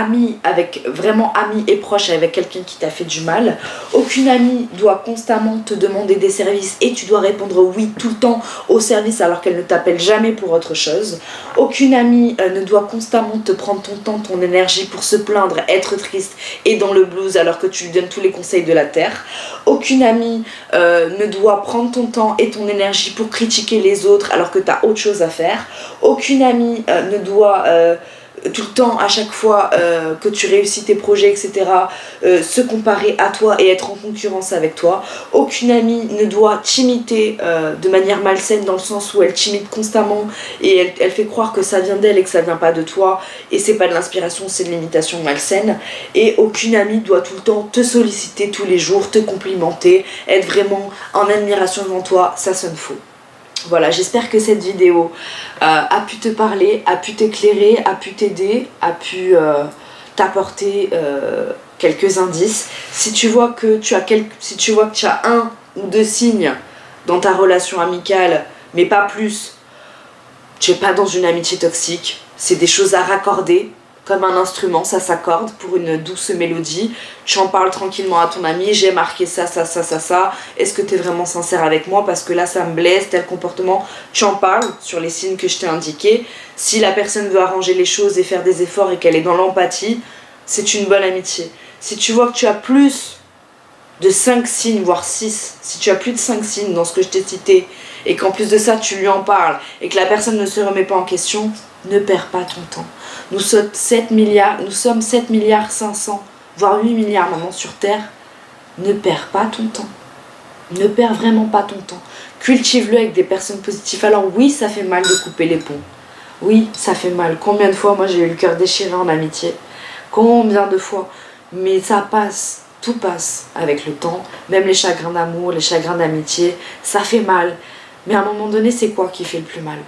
vraiment amie et proche avec quelqu'un qui t'a fait du mal. Aucune amie doit constamment te demander des services et tu dois répondre oui tout le temps aux services alors qu'elle ne t'appelle jamais pour autre chose. Aucune amie ne doit constamment te prendre ton temps, ton énergie pour se plaindre, être triste et dans le blues alors que tu lui donnes tous les conseils de la terre. Aucune amie ne doit prendre ton temps et ton énergie pour critiquer les autres alors que tu as autre chose à faire. Aucune amie ne doit tout le temps, à chaque fois que tu réussis tes projets, etc., se comparer à toi et être en concurrence avec toi. Aucune amie ne doit t'imiter de manière malsaine, dans le sens où elle t'imite constamment et elle fait croire que ça vient d'elle et que ça vient pas de toi, et c'est pas de l'inspiration, c'est de l'imitation malsaine. Et aucune amie doit tout le temps te solliciter tous les jours, te complimenter, être vraiment en admiration devant toi. Ça sonne faux. Voilà, j'espère que cette vidéo a pu te parler, a pu t'éclairer, a pu t'aider, a pu t'apporter quelques indices. Si tu vois que tu as un ou deux signes dans ta relation amicale, mais pas plus, tu n'es pas dans une amitié toxique, c'est des choses à raccorder. Comme un instrument, ça s'accorde pour une douce mélodie. Tu en parles tranquillement à ton ami, j'ai marqué ça. Est-ce que tu es vraiment sincère avec moi parce que là ça me blesse, tel comportement. Tu en parles sur les signes que je t'ai indiqués. Si la personne veut arranger les choses et faire des efforts et qu'elle est dans l'empathie, c'est une bonne amitié. Si tu vois que tu as plus de 5 signes, voire 6, si tu as plus de 5 signes dans ce que je t'ai cité, et qu'en plus de ça tu lui en parles, et que la personne ne se remet pas en question, ne perds pas ton temps. Nous sommes 7 milliards 500, voire 8 milliards maintenant sur Terre. Ne perds pas ton temps. Ne perds vraiment pas ton temps. Cultive-le avec des personnes positives. Alors oui, ça fait mal de couper les ponts. Oui, ça fait mal. Combien de fois, moi, j'ai eu le cœur déchiré en amitié? Combien de fois? Mais ça passe. Tout passe avec le temps. Même les chagrins d'amour, les chagrins d'amitié, ça fait mal. Mais à un moment donné, c'est quoi qui fait le plus mal?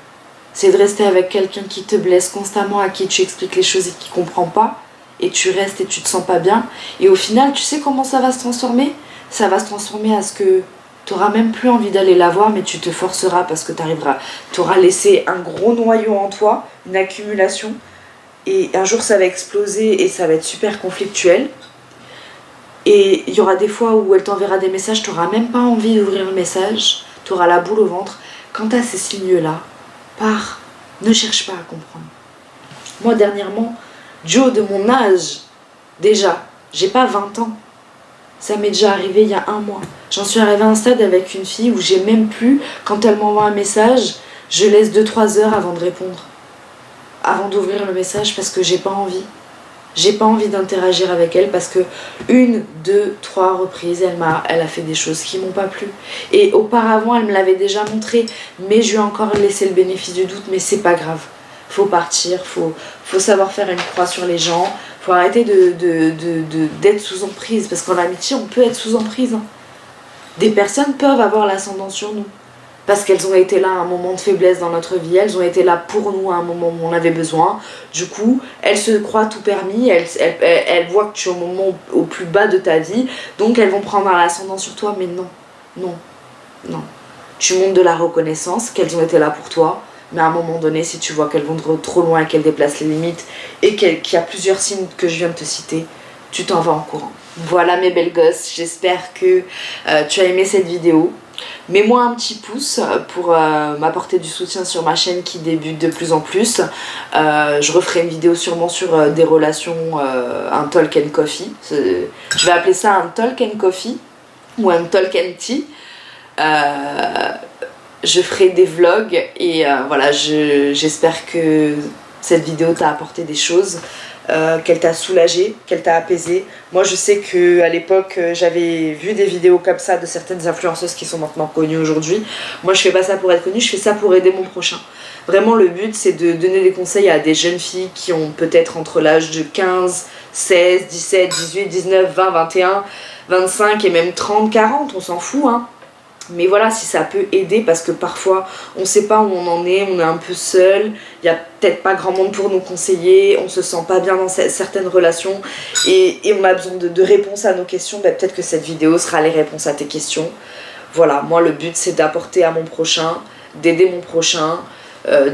C'est de rester avec quelqu'un qui te blesse constamment, à qui tu expliques les choses et qui ne comprend pas, et tu restes et tu te sens pas bien. Et au final, tu sais comment ça va se transformer? Ça va se transformer à ce que tu n'auras même plus envie d'aller la voir, mais tu te forceras parce que tu auras laissé un gros noyau en toi, une accumulation. Et un jour, ça va exploser et ça va être super conflictuel. Et il y aura des fois où elle t'enverra des messages, tu n'auras même pas envie d'ouvrir le message, tu auras la boule au ventre. Quand tu as ces signaux-là, pars, ne cherche pas à comprendre. Moi, dernièrement, Joe, de mon âge, déjà, j'ai pas 20 ans. Ça m'est déjà arrivé il y a un mois. J'en suis arrivée à un stade avec une fille où j'ai même plus, quand elle m'envoie un message, je laisse 2-3 heures avant de répondre. Avant d'ouvrir le message parce que j'ai pas envie. J'ai pas envie d'interagir avec elle parce que 1, 2, 3 reprises, elle a fait des choses qui m'ont pas plu. Et auparavant, elle me l'avait déjà montré, mais je lui ai encore laissé le bénéfice du doute, mais c'est pas grave. Faut partir, faut savoir faire une croix sur les gens, faut arrêter d'être sous emprise, parce qu'en amitié, on peut être sous emprise. Hein. Des personnes peuvent avoir l'ascendant sur nous. Parce qu'elles ont été là à un moment de faiblesse dans notre vie, elles ont été là pour nous à un moment où on avait besoin. Du coup, elles se croient tout permis, elles voient que tu es au moment au plus bas de ta vie, donc elles vont prendre l'ascendant sur toi, mais non, non, non. Tu montres de la reconnaissance, qu'elles ont été là pour toi, mais à un moment donné, si tu vois qu'elles vont trop loin, qu'elles déplacent les limites, et qu'il y a plusieurs signes que je viens de te citer, tu t'en vas en courant. Voilà mes belles gosses, j'espère que tu as aimé cette vidéo. Mets-moi un petit pouce pour m'apporter du soutien sur ma chaîne qui débute de plus en plus. Je referai une vidéo sûrement sur des relations, un talk and coffee. Je vais appeler ça un talk and coffee ou un talk and tea. Je ferai des vlogs et voilà, j'espère que cette vidéo t'a apporté des choses. Qu'elle t'a soulagé, qu'elle t'a apaisé. Moi je sais qu'à l'époque j'avais vu des vidéos comme ça de certaines influenceuses qui sont maintenant connues aujourd'hui. Moi je fais pas ça pour être connue, je fais ça pour aider mon prochain. Vraiment le but c'est de donner des conseils à des jeunes filles qui ont peut-être entre l'âge de 15, 16, 17, 18, 19, 20, 21, 25 et même 30, 40, on s'en fout hein. Mais voilà, si ça peut aider, parce que parfois on sait pas où on en est, on est un peu seul, il y a peut-être pas grand monde pour nous conseiller, on se sent pas bien dans certaines relations et on a besoin de réponses à nos questions. Ben, peut-être que cette vidéo sera les réponses à tes questions. Voilà, moi le but c'est d'apporter à mon prochain, d'aider mon prochain,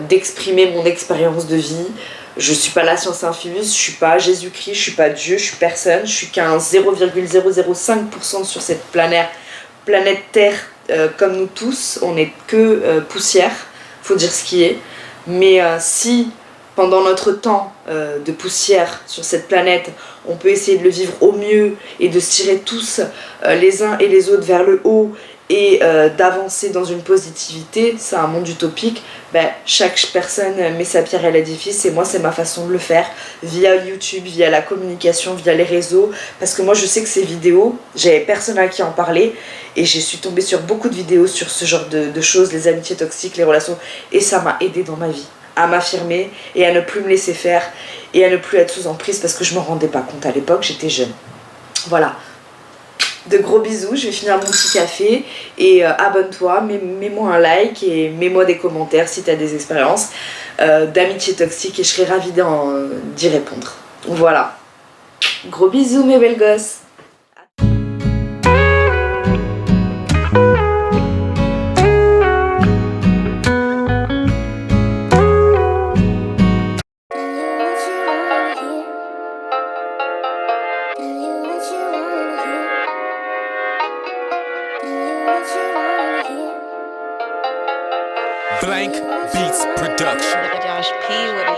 d'exprimer mon expérience de vie. Je suis pas la science infuse, je suis pas Jésus-Christ, je suis pas Dieu, je suis personne, je suis qu'un 0,005% sur cette planète Terre. Comme nous tous, on n'est que poussière, faut dire ce qui est. Mais si pendant notre temps de poussière sur cette planète, on peut essayer de le vivre au mieux et de se tirer tous les uns et les autres vers le haut et d'avancer dans une positivité, c'est un monde utopique, ben, chaque personne met sa pierre à l'édifice et moi c'est ma façon de le faire via YouTube, via la communication, via les réseaux, parce que moi je sais que ces vidéos, j'avais personne à qui en parler et je suis tombée sur beaucoup de vidéos sur ce genre de choses, les amitiés toxiques, les relations, et ça m'a aidée dans ma vie à m'affirmer et à ne plus me laisser faire et à ne plus être sous emprise parce que je me rendais pas compte à l'époque, j'étais jeune. Voilà. De gros bisous, je vais finir mon petit café et abonne-toi, mets-moi un like et mets-moi des commentaires si tu as des expériences d'amitié toxique et je serai ravie d'y répondre. Voilà. Gros bisous mes belles gosses. Blank Beats Production. Josh P with it.